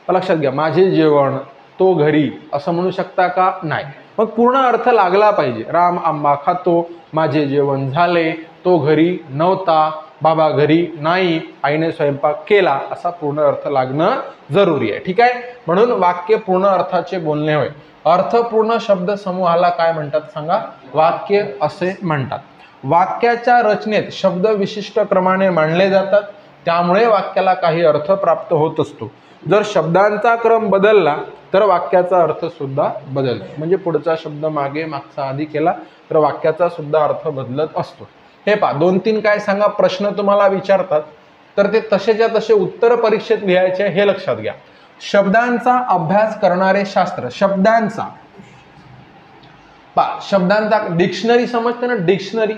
लक्षात घ्या माझे जेवण, तो घरी असं म्हणू शकता का? नाही. मग पूर्ण अर्थ लागला पाहिजे. राम आंबा खातो, माझे जेवण झाले, तो घरी नव्हता, बाबा घरी नाही, आईने स्वयंपाक केला, असा पूर्ण अर्थ लागणं जरुरी आहे. ठीक आहे. म्हणून वाक्य पूर्ण अर्थाचे बोलणे होय. अर्थपूर्ण शब्द समूहाला काय म्हणतात सांगा वाक्य असे म्हणतात. वाक्याच्या रचनेत शब्द विशिष्ट क्रमाने मांडले जातात, त्यामुळे वाक्याला काही अर्थ प्राप्त होत असतो. जर शब्दांचा क्रम बदलला तर वाक्याचा अर्थ सुद्धा बदलतो. म्हणजे पुढचा शब्द मागे मागचा आधी केला तर वाक्याचा सुद्धा अर्थ बदलत असतो. हे पहा 2-3 काय सांगा प्रश्न तुम्हाला विचारतात तर ते तसेच्या तसे उत्तर परीक्षेत लिहायचे हे लक्षात घ्या. शब्दांचा अभ्यास करणारे शास्त्र. शब्दांचा पहा शब्दांचा डिक्शनरी समजते ना, डिक्शनरी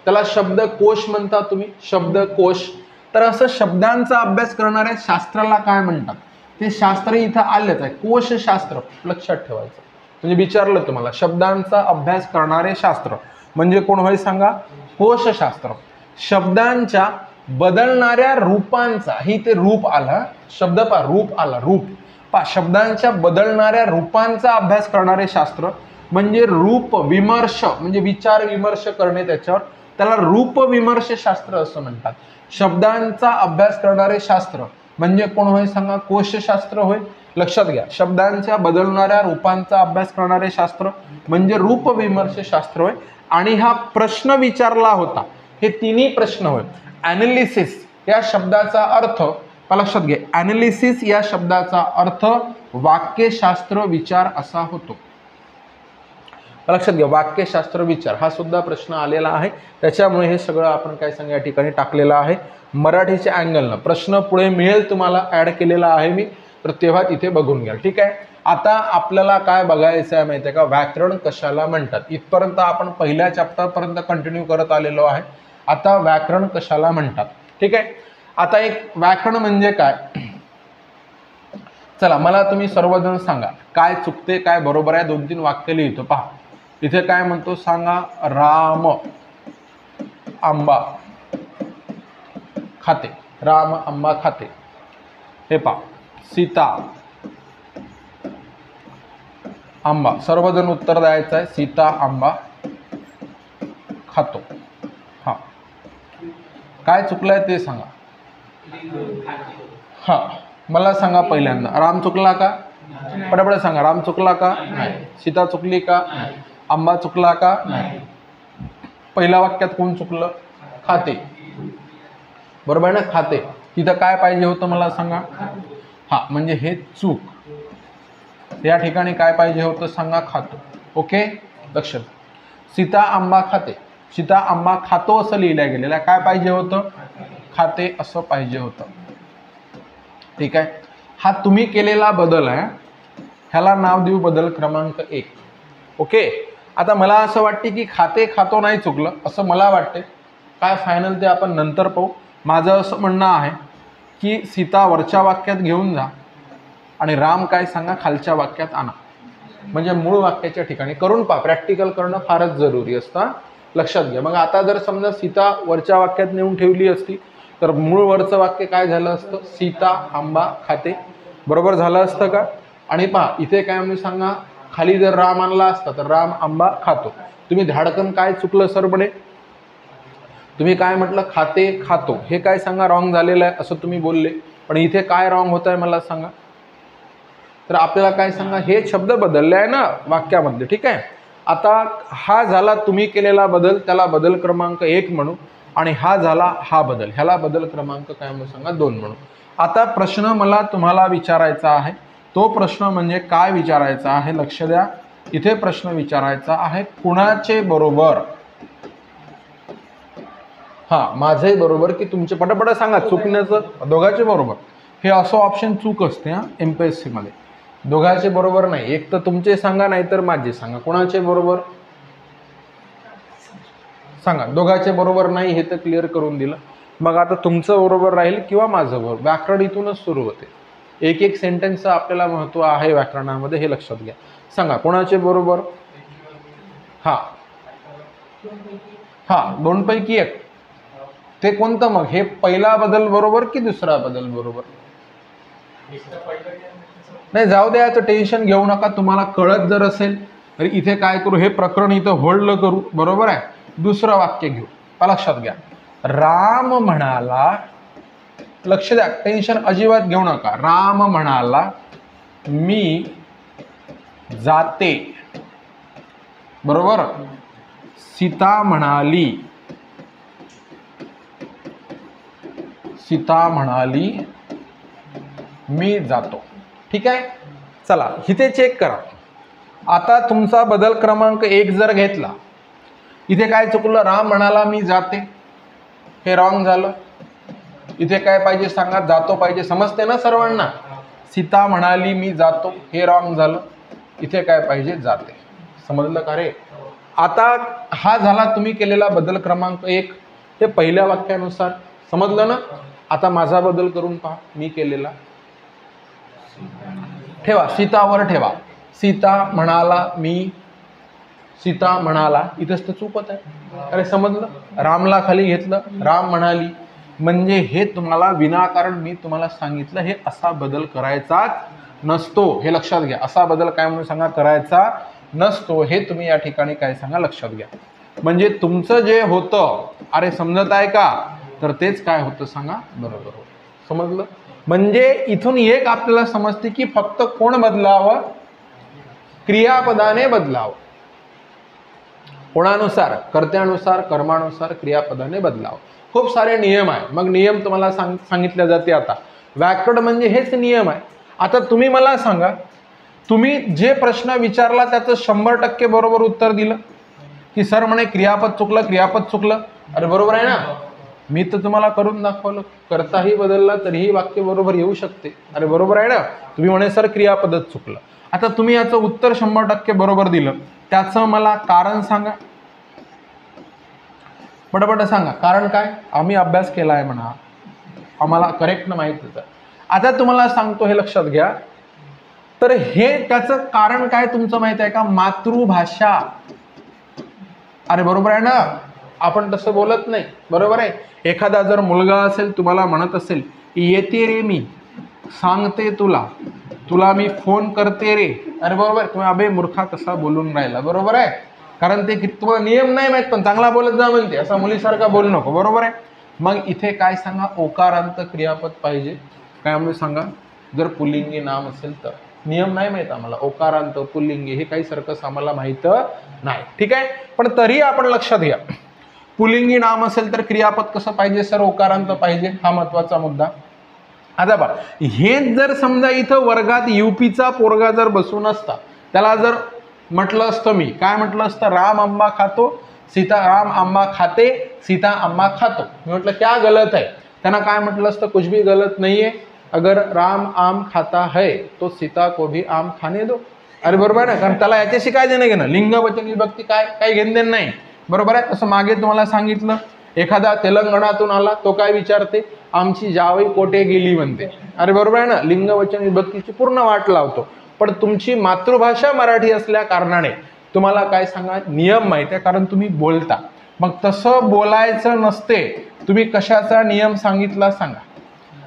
त्याला शब्दकोश म्हणता तुम्ही शब्दकोश. तर असं शब्दांचा अभ्यास करणाऱ्या शास्त्राला काय म्हणतात ते शास्त्र इथं आलेच आहे कोशशास्त्र लक्षात ठेवायचं. म्हणजे विचारलं तुम्हाला शब्दांचा अभ्यास करणारे शास्त्र म्हणजे कोण होय सांगा? कोशशास्त्र. शब्दांच्या बदलणाऱ्या रूपांचा, ही ते रूप आला, शब्द पा रूप आला, रूप पा शब्दांच्या बदलणाऱ्या रूपांचा अभ्यास करणारे शास्त्र म्हणजे रूप विमर्श, म्हणजे विचार विमर्श करणे त्याच्यावर, त्याला रूप विमर्श शास्त्र असं म्हणतात. शब्दांचा अभ्यास करणारे शास्त्र म्हणजे कोण होय सांगा? कोशशास्त्र होय. लक्षात घ्या, शब्दांच्या बदलणाऱ्या रूपांचा अभ्यास करणारे शास्त्र म्हणजे रूप विमर्श शास्त्र होय. आणि हा प्रश्न विचारला होता, हे तिन्ही प्रश्न होय. ॲनालिसिस या शब्दाचा अर्थ लक्षात घ्या, ॲनालिसिस या शब्दाचा अर्थ वाक्यशास्त्र विचार असा होतो. लक्षात घ्या, वाक्यशास्त्र विचार हा सुद्धा प्रश्न आलेला आहे. त्याच्यामुळे हे सगळं आपण काय सांगा या ठिकाणी टाकलेलं आहे. मराठीच्या अँगलनं प्रश्न पुढे मिळेल तुम्हाला, ॲड केलेला आहे मी, तर तेव्हा तिथे बघून घ्या. ठीक आहे. आता आपल्याला काय बघायचं आहे माहिती आहे का? व्याकरण कशाला म्हणतात. इथपर्यंत आपण पहिल्या चॅप्टरपर्यंत कंटिन्यू करत आलेलो आहे. आता व्याकरण कशाला म्हणतात. ठीक आहे. आता एक व्याकरण म्हणजे काय, चला मला तुम्ही सर्वजण सांगा काय चुकते काय बरोबर आहे. 2-3 वाक्य लिहितो पहा. इथे काय म्हणतो सांगा? राम आंबा खाते. राम आंबा खाते. हे पहा, सीता आंबा. सर्वजण उत्तर द्यायचं आहे. सीता आंबा खातो. हा, काय चुकलंय ते सांगा. हा, मला सांगा पहिल्यांदा, राम चुकला का? पटापट सांगा. राम चुकला का? नाही. सीता चुकली का? नाही. आंबा चुकला का? नाही. पहिल्या वाक्यात कोण चुकलं? खाते. बरोबर आहे ना? खाते. तिथं काय पाहिजे होतं मला सांगा? हा, म्हणजे हे चूक. या ठिकाणी काय पाहिजे होतं सांगा? खातो. ओके, लक्षात. सीता आंबा खाते. सीता आंबा खातो असं लिहिलं गेलेलं आहे. काय पाहिजे होतं? खाते असं पाहिजे होतं. ठीक आहे. हा तुम्ही केलेला बदल आहे, ह्याला नाव देऊ बदल क्रमांक 1. ओके. आता मला असं वाटते की खाते खातो नाही चुकलं असं मला वाटते. काय फायनल ते आपण नंतर पाहू. माझं असं म्हणणं आहे की सीता वरच्या वाक्यात घेऊन जा आणि राम काय सांगा खालच्या वाक्यात आणा, म्हणजे मूळ वाक्याच्या ठिकाणी करून पहा. प्रॅक्टिकल करणं फारच जरुरी असतं, लक्षात घ्या. मग आता जर समजा सीता वरच्या वाक्यात नेऊन ठेवली असती तर मूळ वरचं वाक्य काय झालं असतं? सीता आंबा खाते. बरोबर झालं असतं का? आणि पहा इथे काय म्हणून सांगा, खाली जर राम आणला असता तर राम आंबा खातो. तुम्ही धाडकन काय चुकलं सर म्हणे? तुम्ही काय म्हटलं? खाते खातो. हे काय सांगा रॉंग झालेलं आहे असं तुम्ही बोलले. पण इथे काय रॉंग होत आहे मला सांगा. तर आपल्याला काय सांगा, हे शब्द बदलले आहे ना वाक्यामध्ये. ठीक आहे. आता हा झाला तुम्ही केलेला बदल, त्याला बदल क्रमांक 1 म्हणू. आणि हा झाला हा बदल, ह्याला बदल क्रमांक काय म्हणून सांगा? 2 म्हणू. आता प्रश्न मला तुम्हाला विचारायचा आहे. तो प्रश्न म्हणजे काय विचारायचा आहे? लक्ष द्या. इथे प्रश्न विचारायचा आहे कुणाचे बरोबर? हा, माझे बरोबर की तुमचे? पटापट सांगा. चुकण्याचं दोघांचे बरोबर, हे असं ऑप्शन चूक असते हा MPSC मध्ये. दोघांचे बरोबर नाही, एक तर तुमचे सांगा नाही तर माझे सांगा. कोणाचे बरोबर सांगा. दोघांचे बरोबर नाही हे तर क्लिअर करून दिलं. मग आता तुमचं बरोबर राहील किंवा माझं बरोबर. व्याकरण इथूनच सुरू होते. एक एक सेंटेन्सचं आपल्याला महत्त्व आहे व्याकरणामध्ये, हे लक्षात घ्या. सांगा कोणाचे बरोबर? हा हा, 2 पैकी 1. ते कोणतं मग? हे पहिला बदल बरोबर की दुसरा बदल बरोबर? नाही, जाऊ द्याचं टेन्शन घेऊ नका. तुम्हाला कळत जर असेल तर इथे काय करू, हे प्रकरण इथं होल्ड करू. बरोबर आहे. दुसरं वाक्य घेऊ. लक्षात घ्या. राम म्हणाला, लक्ष द्या, टेन्शन अजिबात घेऊ नका. राम म्हणाला मी जाते. बरोबर. सीता म्हणाली, सीता म्हणाली मी जातो. ठीक आहे. चला इथे चेक करा. आता तुमचा बदल क्रमांक 1 जर घेतला, इथे काय चुकलं? राम म्हणाला मी जाते, हे रॉंग झालं. इथे काय पाहिजे सांगा? जातो पाहिजे. समजते ना सर्वांना? सीता म्हणाली मी जातो, हे रॉंग झालं. इथे काय पाहिजे? जाते. समजलं का रे? आता हा झाला तुम्ही केलेला बदल क्रमांक 1, हे पहिल्या वाक्यानुसार. समजलं ना? आता माझा बदल करून पहा मी केलेला. ठेवा, सीतावर ठेवा. सीता म्हणाला मी, सीता म्हणाला, इथंच तर चूक होत आहे. अरे समजलं, रामला खाली घेतलं, राम म्हणाली, म्हणजे हे तुम्हाला विनाकारण मी तुम्हाला सांगितलं हे असा बदल करायचाच नसतो, हे लक्षात घ्या. असा बदल काय म्हणून सांगा, करायचा नसतो, हे तुम्ही या ठिकाणी काय सांगा लक्षात घ्या. म्हणजे तुमचं जे होतं, अरे समजत आहे का, तर तेच काय होतं सांगा, बरोबर होतं. समजलं. म्हणजे इथून एक आपल्याला समजते की फक्त कोण बदलावं, क्रियापदाने बदलावं. कोणानुसार, कर्त्यानुसार, कर्मानुसार, क्रियापदाने बदलावं. खूप सारे नियम आहे. मग नियम तुम्हाला सांगितले जाते. आता व्याकरण म्हणजे हेच नियम आहे. आता तुम्ही मला सांगा, तुम्ही जे प्रश्न विचारला त्याचं 100% बरोबर उत्तर दिलं की सर म्हणे क्रियापद चुकलं, क्रियापद चुकलं. अरे बरोबर आहे ना, मी तर तुम्हाला करून दाखवलं, कर्ताही बदलला तरीही वाक्य बरोबर येऊ शकते. अरे बरोबर आहे ना. तुम्ही म्हणे सर क्रियापदच चुकलं. आता तुम्ही याचं उत्तर 100% बरोबर दिलं, त्याचं मला कारण सांगा, पटपट सांगा. कारण काय, आम्ही अभ्यास केला आहे म्हणा, आम्हाला करेक्ट माहित होतं. आता तुम्हाला सांगतो, हे लक्षात घ्या. तर हे त्याचं कारण काय तुमचं माहित आहे का, मातृभाषा. अरे बरोबर आहे ना, आपण तसं बोलत नाही, बरोबर आहे. एखादा जर मुलगा असेल, तुम्हाला म्हणत असेल येते रे मी, सांगते तुला, तुला मी फोन करते रे. अरे बरोबर, तुम्ही अबे मूर्खा कसा बोलून राहिला, बरोबर आहे. कारण ते तुम्हाला नियम नाही माहित, पण चांगला बोलत जा म्हणते, असा मुलीसारखा बोलू नको, बरोबर आहे. मग इथे काय सांगा, ओकारांत क्रियापद पाहिजे. काय म्हणून सांगा, जर पुल्लिंगी नाम असेल तर. नियम नाही माहित आम्हाला, ओकारांत पुल्लिंगी हे काही सर्कस आम्हाला माहित नाही, ठीक आहे. पण तरी आपण लक्षात घ्या, पुल्लिंगी नाम असेल तर क्रियापद कसं पाहिजे सर, ओकारांत पाहिजे, हा महत्वाचा मुद्दा. आता बघा, हे जर समजा इथं वर्गात यूपीचा पोरगा जर बसून असता, त्याला जर म्हटलं असतं, मी काय म्हटलं असतं, राम आंबा खातो, सीता, राम आंबा खाते, सीता आंबा खातो. मी म्हटलं क्या गलत है, त्यांना काय म्हटलं असतं, कुछ भी गलत नहीं है, अगर राम आम खाता है तो सीता को भी आम खाने दो. अरे बरोबर आहे ना, कारण त्याला याच्याशी काय देणं घेणं, लिंग वचन विभक्ती काय काही घेणं नाही, बरोबर आहे. तसं मागे तुम्हाला सांगितलं, एखादा तेलंगणातून आला, तो काय विचारते, आमची जावई कोठे गेली म्हणते. अरे बरोबर आहे ना, लिंग वचन विभक्तीची पूर्ण वाट लावतो. पण तुमची मातृभाषा मराठी असल्या कारणाने तुम्हाला काय सांगा, नियम माहिती आहे, कारण तुम्ही बोलता. मग तसं बोलायचं नसते, तुम्ही कशाचा नियम सांगितला सांगा,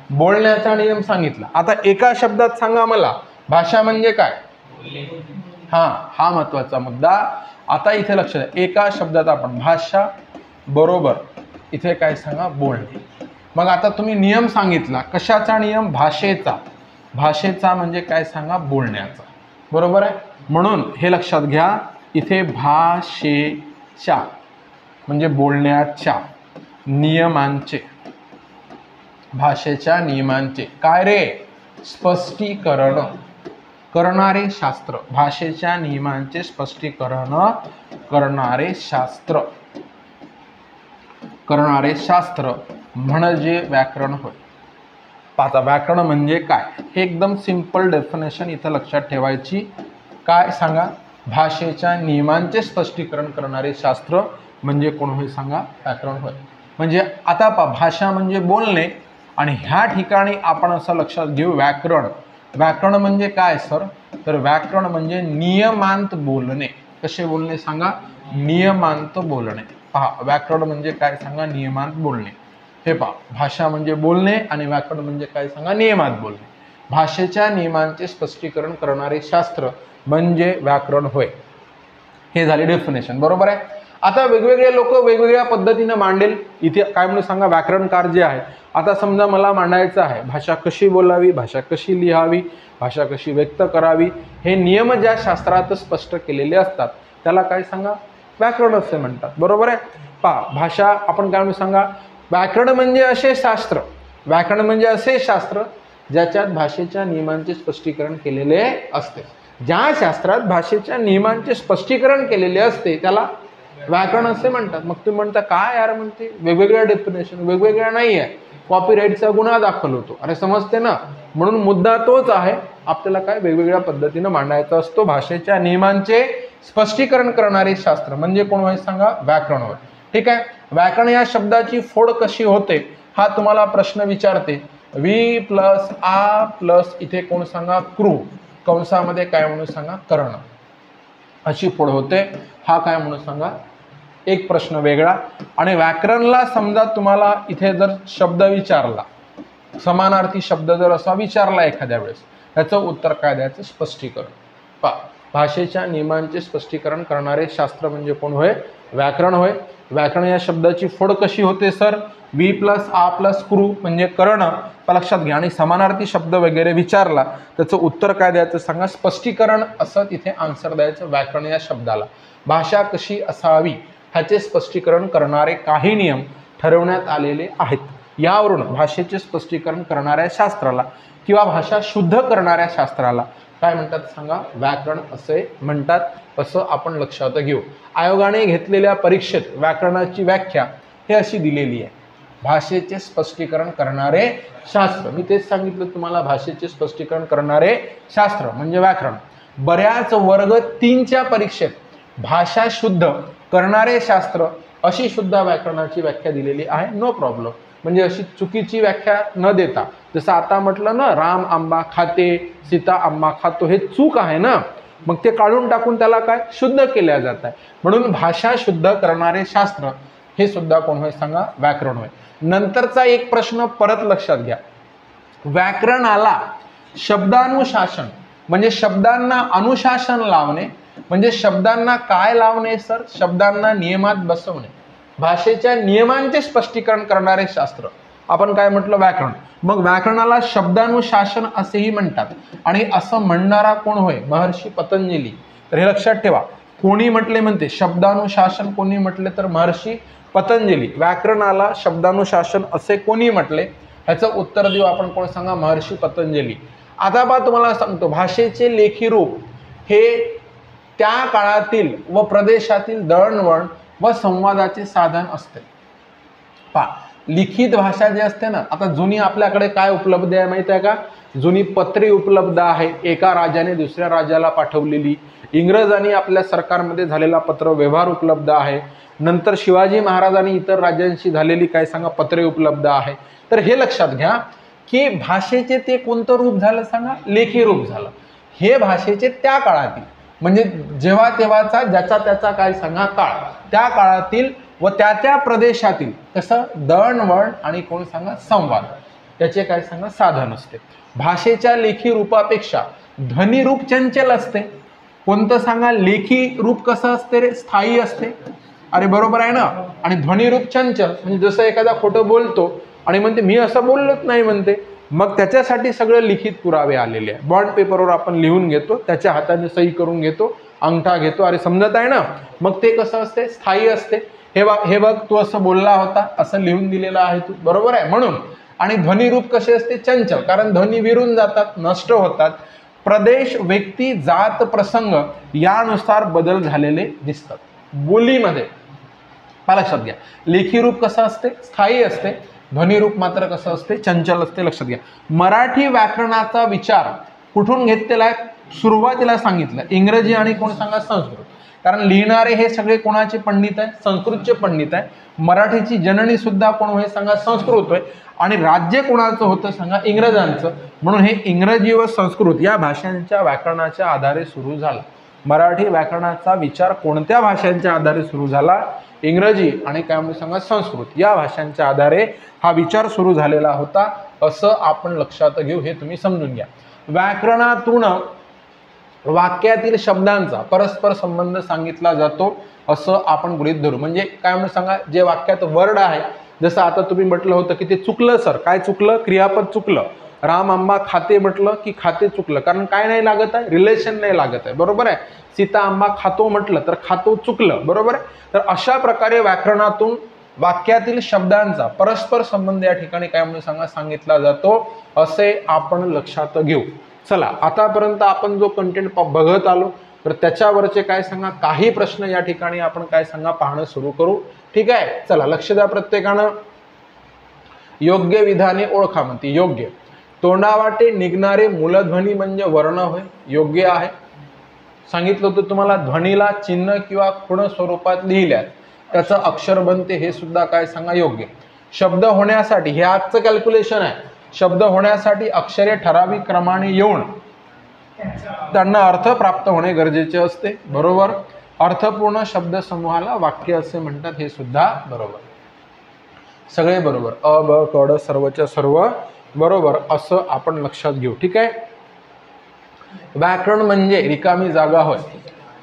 बोलण्याचा नियम सांगितला. आता एका शब्दात सांगा मला, भाषा म्हणजे काय, हा महत्वाचा मुद्दा. आता इथे लक्ष द्या, एका शब्दात आपण भाषा बरोबर, इथे काय सांगा, बोलणे. मग आता तुम्ही नियम सांगितला, कशाचा नियम, भाषेचा. भाषेचा म्हणजे काय सांगा, बोलण्याचा, बरोबर आहे. म्हणून हे लक्षात घ्या, इथे भाषेच्या म्हणजे बोलण्याच्या नियमांचे, भाषेच्या नियमांचे काय रे, स्पष्टीकरण करणारे शास्त्र. भाषेच्या नियमांचे स्पष्टीकरण करणारे शास्त्र, करणारे शास्त्र म्हणजे व्याकरण होय. आता व्याकरण म्हणजे काय, हे एकदम सिंपल डेफिनेशन इथं लक्षात ठेवायची. काय सांगा, भाषेच्या नियमांचे स्पष्टीकरण करणारे शास्त्र म्हणजे कोण होय सांगा, व्याकरण होय. म्हणजे आता भाषा म्हणजे बोलणे, आणि ह्या ठिकाणी आपण असं लक्षात घेऊ, व्याकरण. व्याकरण म्हणजे काय सर, तर व्याकरण म्हणजे नियमांत बोलणे. कसे बोलणे सांगा, नियमांत बोलणे. पहा, व्याकरण म्हणजे काय सांगा, नियमांत बोलणे. हे पहा, भाषा म्हणजे बोलणे आणि व्याकरण म्हणजे काय सांगा, नियमांत बोलणे. भाषेच्या नियमांचे स्पष्टीकरण करणारे शास्त्र म्हणजे व्याकरण होय. हे झाले डेफिनेशन, बरोबर आहे. आता वेगवेगळे लोक वेगवेगळ्या पद्धतीने मांडेल. इथे काय म्हणून सांगा, व्याकरणकार जे आहे, आता समजा मला मांडायचं आहे, भाषा कशी बोलावी, भाषा कशी लिहावी, भाषा कशी व्यक्त करावी, हे नियम ज्या शास्त्रात स्पष्ट केलेले असतात त्याला काय सांगा, व्याकरण असे म्हणतात, बरोबर आहे. पहा, भाषा आपण काय म्हणून सांगा, व्याकरण म्हणजे असे शास्त्र, व्याकरण म्हणजे असे शास्त्र ज्याच्यात भाषेच्या नियमांचे स्पष्टीकरण केलेले असते. ज्या शास्त्रात भाषेच्या नियमांचे स्पष्टीकरण केलेले असते त्याला व्याकरण असे म्हणतात. मग तुम्ही म्हणता काय यार म्हणते, वेगवेगळ्या डेफिनेशन, वेगवेगळ्या नाही आहे, कॉपीराईटचा गुन्हा दाखल होतो. अरे समजते ना. म्हणून मुद्दा तोच आहे, आपल्याला काय वेगवेगळ्या पद्धतीने मांडायचा असतो. भाषेच्या नियमांचे स्पष्टीकरण करणारे शास्त्र म्हणजे कोण होय सांगा, व्याकरण होय. ठीक आहे. व्याकरण या शब्दाची फोड कशी होते हा तुम्हाला प्रश्न विचारते. वी प्लस आ प्लस इथे कोण सांगा, क्रू. कंसामध्ये काय म्हणून सांगा कर्ण, अशी पुढे होते. हा काय म्हणून सांगा एक प्रश्न वेगळा. आणि व्याकरणला समजा तुम्हाला इथे जर शब्द विचारला, समानार्थी शब्द जर असा विचारला एखाद्या वेळेस, त्याचं उत्तर काय द्यायचं, स्पष्टीकरण. भाषेच्या नियमांचे स्पष्टीकरण करणारे शास्त्र म्हणजे कोण होय, व्याकरण होय. व्याकरण या शब्दाची फोड कशी होते सर, वी प्लस आ प्लस कृ म्हणजे कर्ण, लक्षात घ्या. आणि समानार्थी शब्द वगैरे विचारला त्याचं उत्तर काय द्यायचं सांगा, स्पष्टीकरण, असं तिथे आन्सर द्यायचं व्याकरण या शब्दाला. भाषा कशी असावी ह्याचे स्पष्टीकरण करणारे काही नियम ठरवण्यात आलेले आहेत. यावरून भाषेचे स्पष्टीकरण करणाऱ्या शास्त्राला किंवा भाषा शुद्ध करणाऱ्या शास्त्राला काय म्हणतात सांगा, व्याकरण असे म्हणतात, असं आपण लक्षात घेऊ. आयोगाने घेतलेल्या परीक्षेत व्याकरणाची व्याख्या हे अशी दिलेली आहे, भाषेचे स्पष्टीकरण करणारे शास्त्र. मी तेच सांगितलं तुम्हाला, भाषेचे स्पष्टीकरण करणारे शास्त्र म्हणजे व्याकरण. बऱ्याच वर्ग 3च्या परीक्षेत भाषा शुद्ध करणारे शास्त्र अशी सुद्धा व्याकरणाची व्याख्या दिलेली आहे. नो प्रॉब्लेम, म्हणजे अशी चुकीची व्याख्या न देता, जसं आता म्हटलं ना, राम आंबा खाते, सीता आंबा खातो, हे चूक आहे ना, मग ते काढून टाकून त्याला काय शुद्ध केल्या जात आहे. म्हणून भाषा शुद्ध करणारे शास्त्र हे सुद्धा कोण होय सांगा, व्याकरण होय. नंतरचा एक प्रश्न परत लक्षात घ्या, व्याकरणाला शब्दानुशासन म्हणजे शब्दांना अनुशासन लावणे, म्हणजे शब्दांना काय लावणे सर, शब्दांना नियमात बसवणे. भाषेच्या नियमांचे स्पष्टीकरण करणारे शास्त्र आपण काय म्हटलं, व्याकरण. मग व्याकरणाला शब्दानुशासन असेही म्हणतात. आणि असं म्हणणारा कोण होय, महर्षी पतंजली. तर हे लक्षात ठेवा, कोणी म्हटले म्हणते शब्दानुशासन, कोणी म्हटले तर महर्षी पतंजली. व्याकरणाला शब्दानुशासन असे कोणी म्हटले, ह्याचं उत्तर देऊ आपण, कोण सांगा, महर्षी पतंजली. आता बा तुम्हाला सांगतो, भाषेचे लेखी रूप हे त्या काळातील व प्रदेशातील दळणवळण व संवादाचे साधन असते. लिखित भाषा जी असते ना, आता जुनी आपल्याकडे काय उपलब्ध आहे माहिती आहे का, जुनी पत्रे उपलब्ध आहे, एका राजाने दुसऱ्या राजाला पाठवलेली. इंग्रजांनी आपल्या सरकारमध्ये झालेला पत्र व्यवहार उपलब्ध आहे. नंतर शिवाजी महाराजांनी इतर राज्यांशी झालेली काय सांगा पत्रे उपलब्ध आहे. तर हे लक्षात घ्या की भाषेचे ते कोणतं रूप झालं सांगा, लेखी रूप झालं. हे भाषेचे त्या काळातील म्हणजे जेव्हा तेव्हाचा ज्याचा त्याचा काय सांगा काळ, त्या काळातील व त्या त्या प्रदेशातील कसं दळणवळण आणि कोण सांगा संवाद, त्याचे काय सांगा साधन असते. भाषेच्या लेखी रूपापेक्षा ध्वनी रूप चंचल असते. कोणतं सांगा, लेखी रूप कसं असते रे, स्थायी असते. अरे बरोबर आहे ना. आणि ध्वनी रूप चंचल म्हणजे जसं एखादा खोटं बोलतो आणि म्हणते मी असं बोललोच नाही म्हणते, मग त्याच्यासाठी सगळं लिखित पुरावे आलेले आहे. बॉन्ड पेपरवर आपण लिहून घेतो, त्याच्या हाताने सही करून घेतो, अंगठा घेतो, अरे समजत आहे ना. मग ते कसं असते, स्थायी असते. हे बघ तू असं बोलला होता, असं लिहून दिलेलं आहे तू, बरोबर आहे म्हणून. आणि ध्वनी रूप कसे असते, चंचल, कारण ध्वनी विरून जातात, नष्ट होतात. प्रदेश, व्यक्ती, जात, प्रसंग यानुसार बदल झालेले दिसतात बोलीमध्ये. लक्षात घ्या, लेखी रूप कसं असते, स्थायी असते. ध्वनी रूप मात्र कसं असते, चंचल असते. लक्षात घ्या. मराठी व्याकरणाचा विचार कुठून घेतलेला आहे, सुरुवातीला सांगितलं इंग्रजी आणि कोण सांगा संस्कृत. कारण लिहिणारे हे सगळे कोणाचे पंडित आहे, संस्कृतचे पंडित आहे. मराठीची जननी सुद्धा कोण होय सांगा, संस्कृत होय. आणि राज्य कोणाचं होतं सांगा, इंग्रजांचं. म्हणून हे इंग्रजी व संस्कृत या भाषांच्या व्याकरणाच्या आधारे सुरू झाला. मराठी व्याकरणाचा विचार कोणत्या भाषांच्या आधारे सुरू झाला, इंग्रजी आणि काय म्हणून सांगा संस्कृत या भाषांच्या आधारे हा विचार सुरू झालेला होता, असं आपण लक्षात घेऊ. हे तुम्ही समजून घ्या. व्याकरणातून वाक्यातील शब्दांचा परस्पर संबंध सांगितला जातो असं आपण गृहीत धरू. म्हणजे काय म्हणून सांगा, जे वाक्यात वर्ड आहे, जसं आता तुम्ही म्हटलं होतं की ते चुकलं सर, काय चुकलं, क्रियापद चुकलं. राम आंबा खाते म्हटलं की खाते चुकलं, कारण काय नाही लागत आहे, रिलेशन नाही लागत आहे, बरोबर आहे. सीता आंबा खातो म्हटलं तर खातो चुकलं, बरोबर आहे. तर अशा प्रकारे व्याकरणातून वाक्यातील शब्दांचा परस्पर संबंध या ठिकाणी काय म्हणून सांगा सांगितला जातो, असे आपण लक्षात घेऊ. चला, आतापर्यंत आपण जो कंटेंट बघत आलो तर त्याच्यावरचे काय सांगा काही प्रश्न या ठिकाणी आपण काय सांगा पाहणं सुरू करू. ठीक आहे, चला लक्ष द्या प्रत्येकानं. योग्य विधाने ओळखा म्हणते. योग्य, तोंडावाटे निघणारे मूलध्वनी म्हणजे वर्ण होय, योग्य आहे. सांगितलं होतं तुम्हाला, ध्वनीला चिन्ह किंवा खुण स्वरूपात लिहिल्यात त्याचं अक्षर बनते, हे सुद्धा काय सांगा योग्य. शब्द होण्यासाठी, हे आजचं कॅल्क्युलेशन आहे, शब्द होण्यासाठी अक्षरे ठराविक क्रमाने येऊन त्यांना अर्थ प्राप्त होणे गरजेचे असते, बरोबर. अर्थपूर्ण शब्दसमूहाला वाक्य असे म्हणतात, हे सुद्धा बरोबर. सगळे बरोबर, अ ब क ड सर्वच्या सर्व बरोबर असं आपण लक्षात घेऊ. ठीक आहे. व्याकरण म्हणजे रिकामी जागा होय.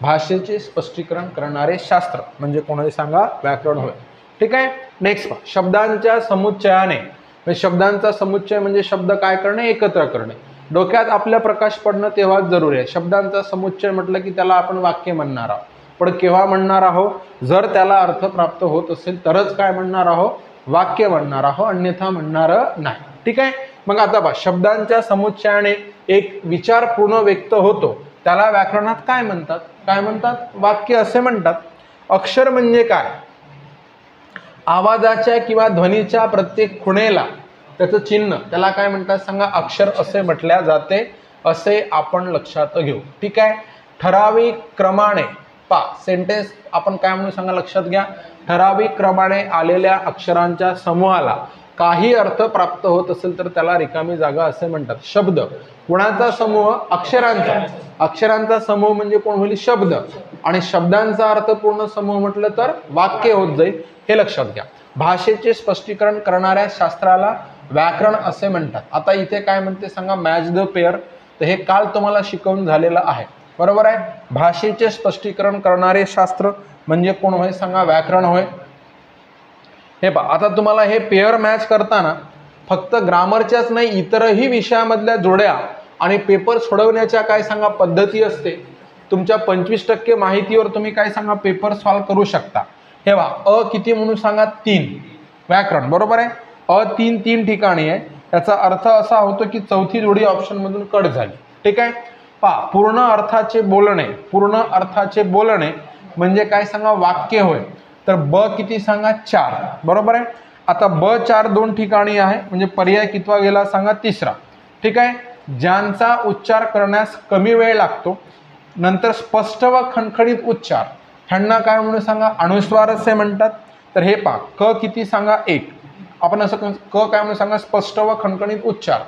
भाषेचे स्पष्टीकरण करणारे शास्त्र म्हणजे कोणाला सांगा, व्याकरण होय. ठीक आहे. नेक्स्ट पहा, शब्दांच्या समुच्चयाने, शब्दांचा समुच्चय म्हणजे शब्द काय करणे, एकत्र करणे. डोक्यात आपल्या प्रकाश पडणं तेव्हाच जरुरी आहे. शब्दांचा समुच्चय म्हटलं की त्याला आपण वाक्य म्हणणार आहोत, पण केव्हा म्हणणार आहोत, जर त्याला अर्थ प्राप्त होत असेल तरच काय म्हणणार आहोत, वाक्य म्हणणार आहोत, अन्यथा म्हणणार नाही. ठीक आहे. मग आता पहा, शब्दांच्या समुच्चयाने एक विचार पूर्ण व्यक्त होतो, त्याला व्याकरणात काय म्हणतात, काय म्हणतात, वाक्य असे म्हणतात. अक्षर म्हणजे काय, आवाजाच्या किंवा ध्वनीच्या प्रत्येक खुणेला त्याचं चिन्ह, त्याला काय म्हणतात सांगा, अक्षर असे म्हटल्या जाते, असे आपण लक्षात घेऊ. ठीक आहे. ठराविक क्रमाने सेंटेन्स आपण काय म्हणून सांगा, लक्षात घ्या. ठराविक क्रमाने आलेल्या अक्षरांच्या समूहाला काही अर्थ प्राप्त होत असेल तर त्याला रिकामी जागा असे म्हणतात. शब्द कोणाचा समूह, अक्षरांचा. अक्षरांचा समूह म्हणजे कोण होईल, शब्द. आणि शब्दांचा अर्थपूर्ण समूह म्हटलं तर वाक्य होत जाईल, हे लक्षात घ्या. भाषेचे स्पष्टीकरण करणाऱ्या शास्त्राला व्याकरण असे म्हणतात. आता इथे काय म्हणते सांगा, मॅच द पेअर. तर हे काल तुम्हाला शिकवून झालेलं आहे, बरोबर आहे. भाषेचे स्पष्टीकरण करणारे शास्त्र म्हणजे कोण होय सांगा, व्याकरण होय. हे पहा, आता तुम्हाला हे पेअर मॅच करताना फक्त ग्रामरच्याच नाही, इतरही विषयामधल्या जोड्या आणि पेपर सोडवण्याच्या काय सांगा पद्धती असते. तुमच्या 25% माहितीवर तुम्ही काय सांगा पेपर सॉल्व करू शकता. हे पहा, अ किती म्हणून सांगा, 3. व्याकरण बरोबर आहे. अ 3 ठिकाणी आहे, त्याचा अर्थ असा होतो की चौथी जोडी ऑप्शन मधून कट झाली. ठीक आहे. पहा, पूर्ण अर्थाचे बोलणे, पूर्ण अर्थाचे बोलणे म्हणजे काय सांगा, वाक्य होय. तर ब किती सांगा, 4. बरोबर आहे. आता ब 4 2 ठिकाणी आहे, म्हणजे पर्याय कितवा गेला सांगा, 3रा. ठीक आहे. ज्यांचा उच्चार करण्यास कमी वेळ लागतो, नंतर स्पष्ट व खणखणीत उच्चार, ह्यांना काय म्हणून सांगा, अनुस्वार असे म्हणतात. तर हे पहा, क किती सांगा, 1. आपण असं क काय म्हणून सांगा, स्पष्ट व खणखणीत उच्चार.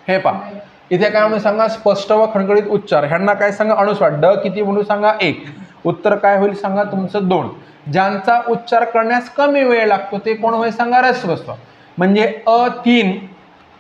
हे पहा, इथे काय म्हणून सांगा, स्पष्ट व खणखणीत उच्चार, ह्यांना काय सांगा, अनुस्वार. ड किती म्हणून सांगा, 1. उत्तर काय होईल सांगा तुमचं, 2. ज्यांचा उच्चार करण्यास कमी वेळ लागतो ते कोण होईल सांगा, ऱ्हस्व स्वर. म्हणजे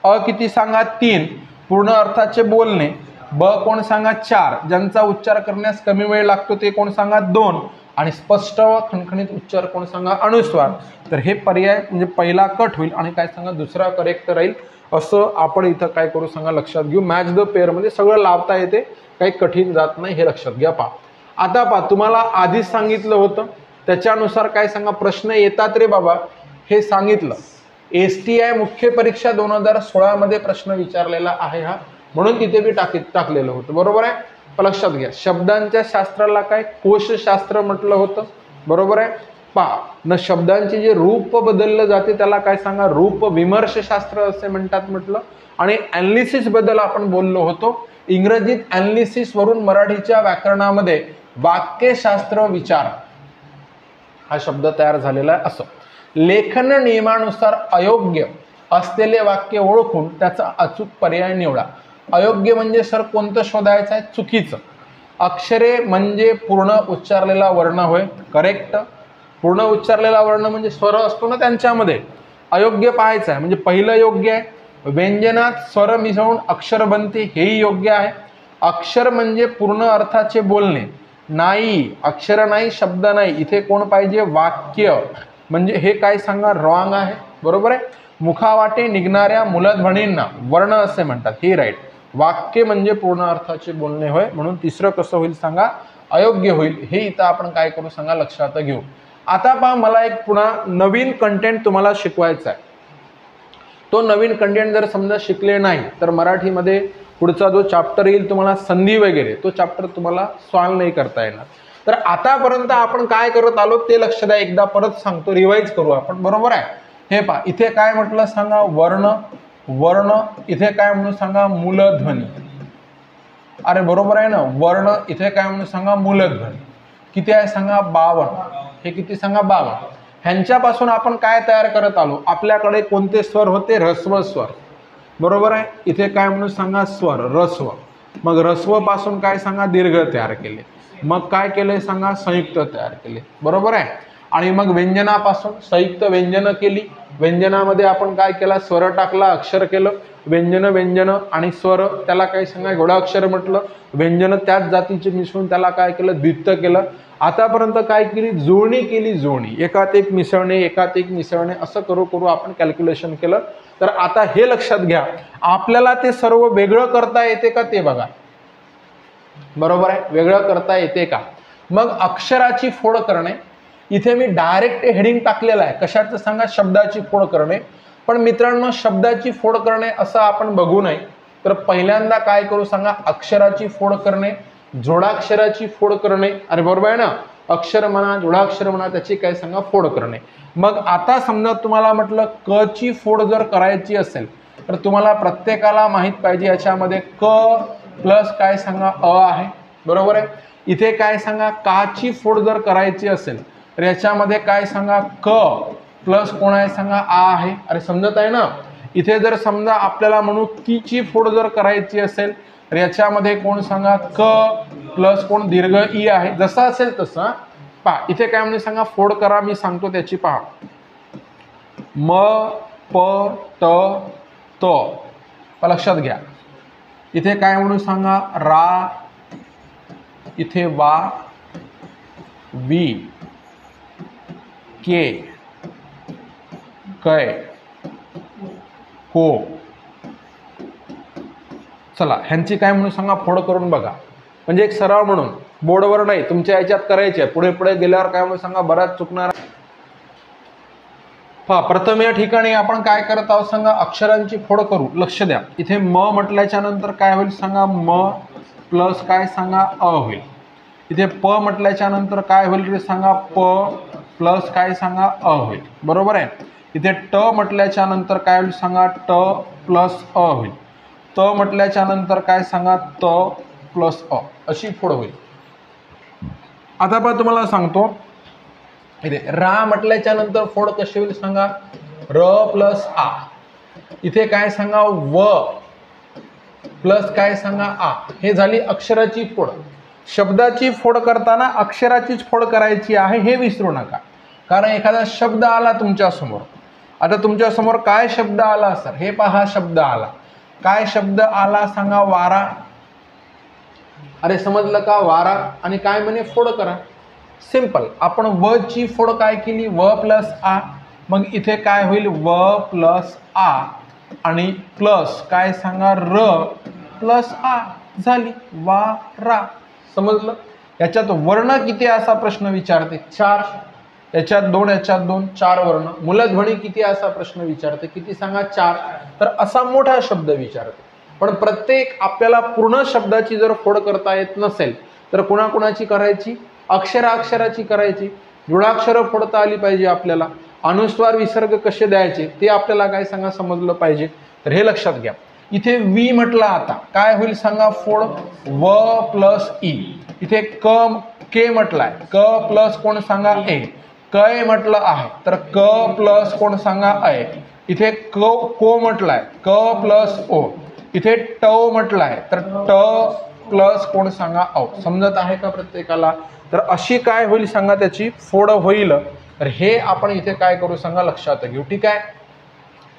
अ किती सांगा, 3. पूर्ण अर्थाचे बोलणे. ब कोण सांगा, 4. ज्यांचा उच्चार करण्यास कमी वेळ लागतो ते कोण सांगा, 2. आणि स्पष्ट व खणखणीत उच्चार कोण सांगा, अनुस्वार. तर हे पर्याय म्हणजे पहिला कट होईल आणि काय सांगा, दुसरा करेक्ट राहील. असं आपण इथं काय करू सांगा, लक्षात घेऊ. मॅच द पेअर मध्ये सगळं लावता येते, काही कठीण जात नाही, हे लक्षात घ्या. पहा, आता पहा, तुम्हाला आधीच सांगितलं होतं, त्याच्यानुसार काय सांगा, प्रश्न येतात रे बाबा, हे सांगितलं. STI मुख्य परीक्षा 2016 मध्ये प्रश्न विचारलेला आहे हा, म्हणून तिथे मी टाकलेलं होतं, बरोबर आहे. लक्षात घ्या. शब्दांच्या शास्त्राला काय कोशशास्त्र म्हटलं होतं, बरोबर आहे. पहा, न शब्दांचे जे रूप बदललं जाते त्याला काय सांगा, रूप विमर्श शास्त्र असे म्हणतात म्हटलं. आणि ॲनालिसिस बद्दल आपण बोललो होतो. इंग्रजीत ॲनालिसिस वरून मराठीच्या व्याकरणामध्ये वाक्यशास्त्र विचार हा शब्द तयार झालेला आहे. असं लेखन नियमानुसार अयोग्य असलेले वाक्य ओळखून त्याचा अचूक पर्याय निवडा. अयोग्य म्हणजे सर कोणतं शोधायचं आहे, चुकीचं. अक्षरे म्हणजे पूर्ण उच्चारलेला वर्ण होय, करेक्ट. पूर्ण उच्चारलेला वर्ण म्हणजे स्वर असतो ना त्यांच्यामध्ये, अयोग्य पाहायचं आहे. म्हणजे पहिलं योग्य आहे. व्यंजनात स्वर मिसळून अक्षर बनते, हेही योग्य आहे. अक्षर म्हणजे पूर्ण अर्थाचे बोलणे. नाही, अक्षर नाही, शब्द नाही, इथे कोण पाहिजे, वाक्य. म्हणजे हे काय सांगा, रॉंग आहे, बरोबर आहे. मुखावाटे निघणाऱ्या मूलध्वनींना वर्ण असे म्हणतात, हे राईट. वाक्य म्हणजे पूर्ण अर्थाचे बोलणे होय, म्हणून तिसरं कसं होईल सांगा, अयोग्य होईल. हे इथं आपण काय करू सांगा, लक्षात घेऊ. आता पहा, मला एक पुन्हा नवीन कंटेंट तुम्हाला शिकवायचा आहे. तो नवीन कंटेंट जर समजा शिकले नाही तर मराठीमध्ये पुढचा जो चॅप्टर येईल तुम्हाला संधी वगैरे, तो चॅप्टर तुम्हाला सॉल्व नाही करता येणार. तर आतापर्यंत आपण काय करत आलो ते लक्ष द्या, एकदा परत सांगतो, रिवाइज करू आपण, बरोबर आहे. हे पहा, इथे काय म्हटलं सांगा, वर्ण. वर्ण इथे काय म्हणून सांगा, मूलध्वनी. अरे बरोबर आहे ना, वर्ण इथे काय म्हणून सांगा, मूलध्वनी. किती आहे सांगा, 52. हे किती सांगा, 52. ह्यांच्यापासून आपण काय तयार करत आलो, आपल्याकडे कोणते स्वर होते, ऱ्हस्व स्वर, बरोबर आहे. इथे काय म्हणून सांगा, स्वर, ऱ्हस्व. मग ऱ्हस्व पासून काय सांगा दीर्घ तयार केले, मग काय केले सांगा संयुक्त तयार केले, बरोबर आहे. आणि मग व्यंजनापासून संयुक्त व्यंजन केली, व्यंजनामध्ये आपण काय केला स्वर टाकला, अक्षर केलं, व्यंजन व्यंजन आणि स्वर त्याला काय सांगा जोडाक्षर म्हटलं, व्यंजन त्याच जातीचे मिसळून त्याला काय केलं द्वित्व केलं. आतापर्यंत काय केली जुळणी केली, जुळणी एकात एक मिसळणे, एकात एक मिसळणे असं करू करू आपण कॅल्क्युलेशन केलं. तर आता हे लक्षात घ्या आपल्याला ते सर्व वेगळं करता येते का ते बघा, बरोबर आहे, वेगळं करता येते का. मग अक्षराची फोड करणे, इथे मी डायरेक्ट हेडिंग टाकलेलं आहे कशाचं सांगा शब्दाची फोड करणे. पण मित्रांनो शब्दाची फोड करणे असं आपण बघू नये, तर पहिल्यांदा काय करू सांगा अक्षराची फोड करणे, जोडाक्षराची फोड करणे, अरे बरोबर आहे ना, अक्षर म्हणा जोडाक्षर म्हणा त्याची काय सांगा फोड करणे. मग आता समजा तुम्हाला म्हटलं क ची फोड जर करायची असेल तर तुम्हाला प्रत्येकाला माहित पाहिजे याच्यामध्ये क प्लस काय सांगा अ आहे, बरोबर आहे. इथे काय सांगा काची फोड जर करायची असेल तर याच्यामध्ये काय सांगा क प्लस कोण आहे सांगा आ आहे, अरे समजत आहे ना. इथे जर समजा आपल्याला म्हणू कीची फोड जर करायची असेल तर याच्यामध्ये कोण सांगा क प्लस कोण दीर्घ ई आहे, जसं असेल तसं पहा. इथे काय म्हणजे सांगा फोड करा, मी सांगतो त्याची पहा. म प ट त लक्षात घ्या. इथे काय म्हणून सांगा रा, इथे वा, वी, के, कै, को. चला ह्यांची काय म्हणून सांगा फोड करून बघा, म्हणजे एक सराव म्हणून बोर्डवर नाही तुमच्या याच्यात करायचे, पुढे पुढे गेल्यावर काय म्हणून सांगा बराच चुकणार. पहा प्रथम या ठिकाणी आपण काय करत आहोत सांगा अक्षरांची फोड करू, लक्ष द्या. इथे म म्हटल्याच्या नंतर काय होईल सांगा म प्लस काय सांगा अ होईल. इथे प म्हटल्याच्या नंतर काय होईल रे सांगा प प्लस काय सांगा अ होईल, बरोबर आहे. इथे ट म्हटल्याच्या नंतर काय होईल सांगा ट प्लस अ होईल. त म्हटल्याच्या नंतर काय सांगा त प्लस अ अशी फोड होईल. आता पण तुम्हाला सांगतो इथे रा म्हटल्याच्या नंतर फोड कशी होईल सांगा र प्लस आ. इथे काय सांगा व प्लस काय सांगा आ, हे झाली अक्षराची फोड. शब्दाची फोड करताना अक्षराचीच फोड करायची आहे हे विसरू नका, कारण एखादा शब्द आला तुमच्या समोर. आता तुमच्या समोर काय शब्द आला सर, हे पहा शब्द आला, काय शब्द आला सांगा वारा, अरे समजलं का वारा, आणि काय म्हणे फोड करा. सिंपल. आपण व ची फोड काय केली व प्लस आ, मग इथे काय होईल व प्लस आ आणि प्लस काय सांगा र प्लस आ, झाली वारा. समजलं. याच्यात वर्ण किती असा प्रश्न विचारते 4, याच्यात 2 याच्यात 2 4 वर्ण. मूलध्वनी किती असा प्रश्न विचारते, किती सांगा 4. तर असा मोठा शब्द विचारते. पण प्रत्येक आपल्याला पूर्ण शब्दाची जर फोड करता येत नसेल तर कुणाकुणाची करायची, अक्षराची करायची. जोडाक्षर फोडता आली पाहिजे आपल्याला, अनुस्वार विसर्ग कसे द्यायचे ते आपल्याला काय सांगा समजलं पाहिजे. तर हे लक्षात घ्या. इथे वी म्हटला, आता काय होईल सांगा फोड व प्लस ई. इथे क के म्हटलाय, क प्लस कोण सांगा ए. कै म्हटलं आहे तर क प्लस कोण सांगा अय. इथे को म्हटलाय क प्लस ओ. इथे ट म्हटलाय तर ट प्लस कोण सांगा औ. समजत आहे का प्रत्येकाला. तर अशी काय होईल सांगा त्याची फोड होईल. तर हे आपण इथे काय करू सांगा लक्षात घेऊ, ठीक आहे.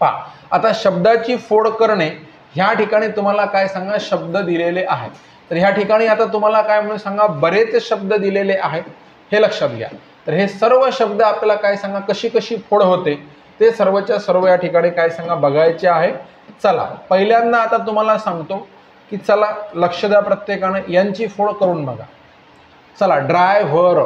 पहा आता शब्दाची फोड करणे, ह्या ठिकाणी तुम्हाला काय सांगा शब्द दिलेले आहेत. तर ह्या ठिकाणी आता तुम्हाला काय म्हणून सांगा बरेच शब्द दिलेले आहेत, हे लक्षात घ्या. तर हे सर्व शब्द आपल्याला काय सांगा कशी कशी फोड होते ते सर्वच्या सर्व या ठिकाणी काय सांगा बघायचे आहे. चला पहिल्यांदा आता तुम्हाला सांगतो की चला लक्ष द्या प्रत्येकाने, यांची फोड करून बघा. चला ड्रायव्हर.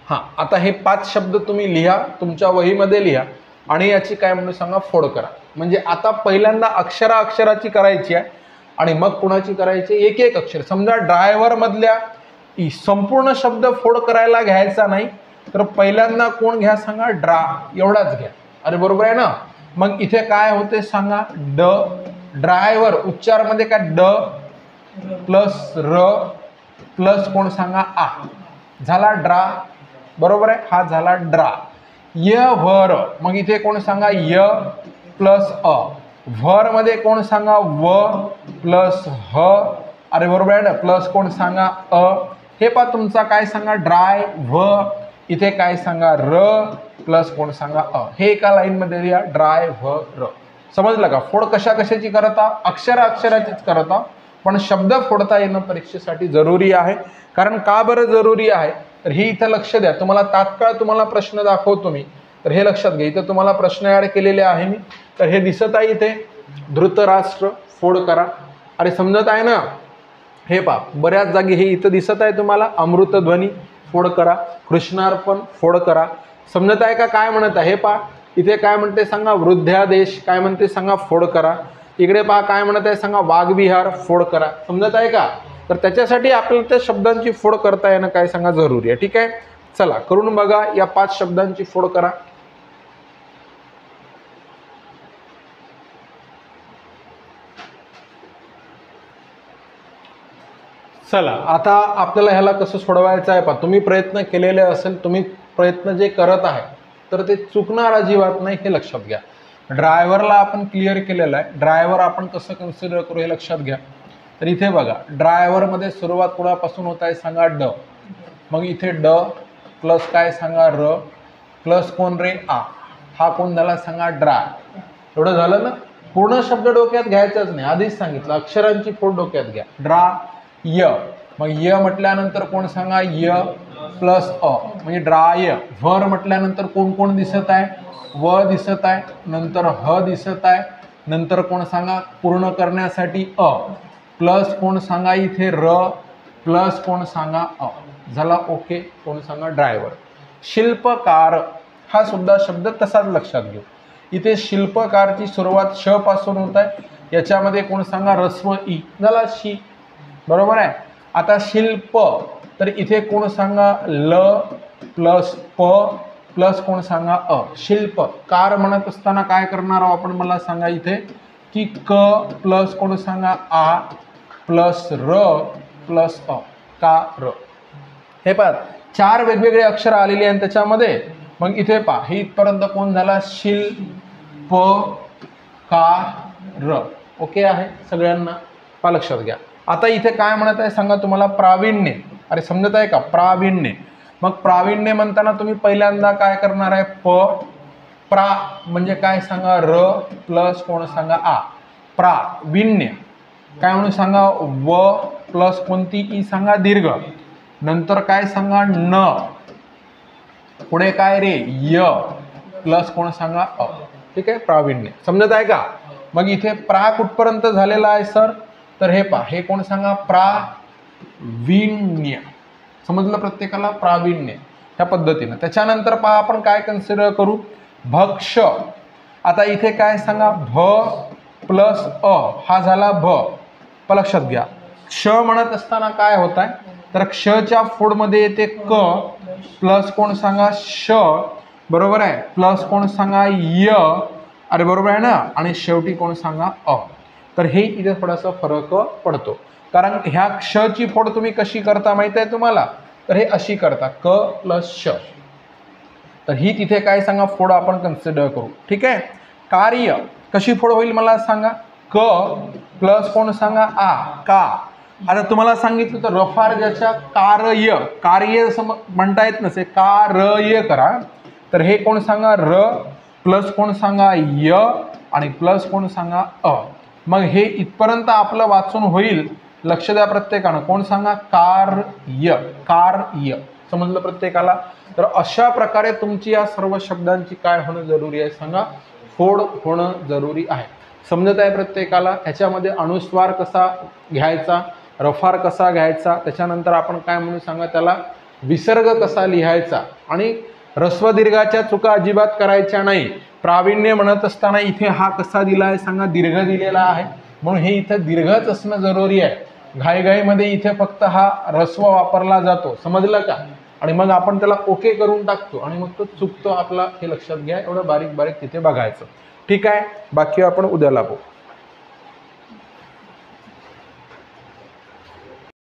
हां आता हे 5 शब्द तुम्ही लिहा, तुमच्या वहीमध्ये लिहा आणि याची काय म्हणून सांगा फोड करा. म्हणजे आता पहिल्यांदा अक्षराची करायची आहे आणि मग कुणाची करायची, एक एक अक्षर. समजा ड्रायव्हर मधल्या संपूर्ण शब्द फोड करायला घ्यायचा नाही तर पहिल्यांदा कोण घ्या सांगा ड्रा, एवढाच घ्या. अरे बरोबर आहे ना. मग इथे काय होते सांगा ड. ड्रायव्हर उच्चारमध्ये काय ड प्लस र प्लस कोण सांगा आ, झाला ड्रा, बरोबर आहे. हा झाला ड्रा. य वर, मग इथे कोण सांगा य प्लस अ. व्हर मध्ये कोण सांगा व प्लस ह, अरे बरोबर आहे ना, प्लस कोण सांगा अ, हे पहा तुमचा काय सांगा ड्राय व्ह, इथे काय सांगा र प्लस कोण सांगा अ, हे एका लाईन मध्ये लिहा ड्राय व्ह र. समजलं का? फोड कशा कशाची करता, अक्षराचीच करता, पण शब्द फोडता येणं परीक्षेसाठी जरुरी आहे. कारण का बरं जरुरी आहे तर हे इथं लक्ष द्या. तुम्हाला तात्काळ तुम्हाला प्रश्न दाखवतो मी, तर हे लक्षात घ्या. इथं तुम्हाला प्रश्न ऍड केलेले आहे मी, तर हे दिसत आहे इथे धृतराष्ट्र फोड करा. अरे समजत आहे ना? हे पहा बऱ्याच जागी हे इथं दिसत आहे तुम्हाला अमृतध्वनी फोड करा, कृष्णार्पण फोड करा. समजत आहे का काय म्हणत आहे? हे पहा इथे काय म्हणते सांगा वृद्धादेश, काय म्हणते सांगा फोड करा. इकडे पहा काय म्हणत आहे सांगा वाघविहार फोड करा. समजत आहे का? तर त्याच्यासाठी आपल्याला त्या शब्दांची फोड करता येणं काय सांगा जरुरी आहे. ठीक आहे, चला करून बघा. या 5 शब्दांची फोड करा. चला आता आपल्याला ह्याला कसं सोडवायचं आहे पहा. तुम्ही प्रयत्न केलेले असेल, तुम्ही प्रयत्न जे करत आहे तर ते चुकणार अजिबात नाही, हे लक्षात घ्या. ड्रायव्हरला आपण क्लिअर केलेलं आहे. ड्रायव्हर आपण कसं कन्सिडर करू हे लक्षात घ्या. तर इथे बघा ड्रायव्हरमध्ये सुरुवात कुणापासून होत आहे सांगा ड, मग इथे ड प्लस काय सांगा र प्लस कोण रे आ, हा कोण झाला सांगा ड्राय. एवढं झालं ना? पूर्ण शब्द डोक्यात घ्यायचाच नाही, आधीच सांगितलं अक्षरांची फोड डोक्यात घ्या. ड्रा य, मग य म्हटल्यानंतर कोण सांगा य प्लस अ म्हणजे ड्राय. व्हर म्हटल्यानंतर कोण कोण दिसत आहे, व दिसत आहे, नंतर ह दिसत आहे, नंतर कोण सांगा पूर्ण करण्यासाठी अ प्लस कोण सांगा इथे र प्लस कोण सांगा अ, झाला ओके. कोण सांगा ड्रायव्हर. शिल्पकार हा सुद्धा शब्द तसाच लक्षात घेऊ. इथे शिल्पकारची सुरुवात श पासून होत आहे, याच्यामध्ये कोण सांगा रस्व ई, झाला शी, बरोबर आहे. आता शिल्प, तर इथे कोण सांगा ल प्लस प प्लस कोण सांगा अ, शिल्प. कार म्हणत असताना काय करणार आहोत आपण मला सांगा इथे की क प्लस कोण सांगा आ प्लस र प्लस अ, का र. हे पहा 4 वेगवेगळे अक्षर आलेली आहेत त्याच्यामध्ये. मग इथे पहा हे इथपर्यंत कोण झाला शिल्प का र. ओके आहे सगळ्यांना? पहा लक्षात घ्या. आता इथे काय म्हणत आहे सांगा तुम्हाला प्रावीण्य. अरे समजत आहे का? प्रावीण्य. मग प्रावीण्य म्हणताना तुम्ही पहिल्यांदा काय करणार आहे प, प्रा म्हणजे काय सांगा र प्लस कोण सांगा आ, प्रावीण्य. काय म्हणून सांगा व प्लस कोणती ई सांगा दीर्घ, नंतर काय सांगा न, पुढे काय रे य प्लस कोण सांगा अ. ठीक आहे, प्रावीण्य. समजत आहे का? मग इथे प्रा कुठपर्यंत झालेला आहे सर? तर हे पहा हे कोण सांगा प्रावीण्य. समजलं प्रत्येकाला? प्रावीण्य ह्या पद्धतीनं. त्याच्यानंतर पहा आपण काय कन्सिडर करू भक्ष. आता इथे काय सांगा भ प्लस अ, हा झाला भ. लक्षात घ्या क्ष म्हणत असताना काय होत आहे तर क्षच्या फोडमध्ये येते क प्लस कोण सांगा श, बरोबर आहे, प्लस कोण सांगा य, अरे बरोबर आहे ना, आणि शेवटी कोण सांगा अ. तर हे इथे थोडासा फरक पडतो. कारण ह्या क्षची फोड तुम्ही कशी करता माहिती आहे तुम्हाला? तर हे अशी करता क प्लस श. तर ही तिथे काय सांगा फोड आपण कन्सिडर करू. ठीक आहे. कार्य कशी फोड होईल मला सांगा क प्लस कोण सांगा आ का. आता तुम्हाला सांगितलं तर रफार ज्याच्या कार्य, कार्य म्हणता येत नसे कार्य करा, तर हे कोण सांगा र प्लस कोण सांगा य आणि प्लस कोण सांगा अ. मग हे इथपर्यंत आपलं वाचून होईल. लक्ष द्या प्रत्येकानं. कोण सांगा कार्य, कार्य. समजलं प्रत्येकाला? तर अशा प्रकारे तुमची या सर्व शब्दांची काय होणं जरुरी आहे सांगा फोड होणं जरुरी आहे. समजत आहे प्रत्येकाला? ह्याच्यामध्ये अनुस्वार कसा घ्यायचा, रफार कसा घ्यायचा, त्याच्यानंतर आपण काय म्हणून सांगा त्याला विसर्ग कसा लिहायचा, आणि ऱ्हस्व दीर्घाच्या चुका अजिबात करायच्या नाही. प्रावीण्य म्हणत असताना इथे हा कसा दिला आहे सांगा दीर्घ दिलेला आहे, म्हणून हे इथं दीर्घच असणं जरुरी आहे. घाईघाईमध्ये इथे फक्त हा ऱ्हस्व वापरला जातो. समजलं का? आणि मग आपण त्याला ओके करून टाकतो आणि मग तो चुकतो आपला. हे लक्षात घ्या. एवढं बारीक बारीक तिथे बघायचं. ठीक आहे. बाकी आपण उद्याला बघू.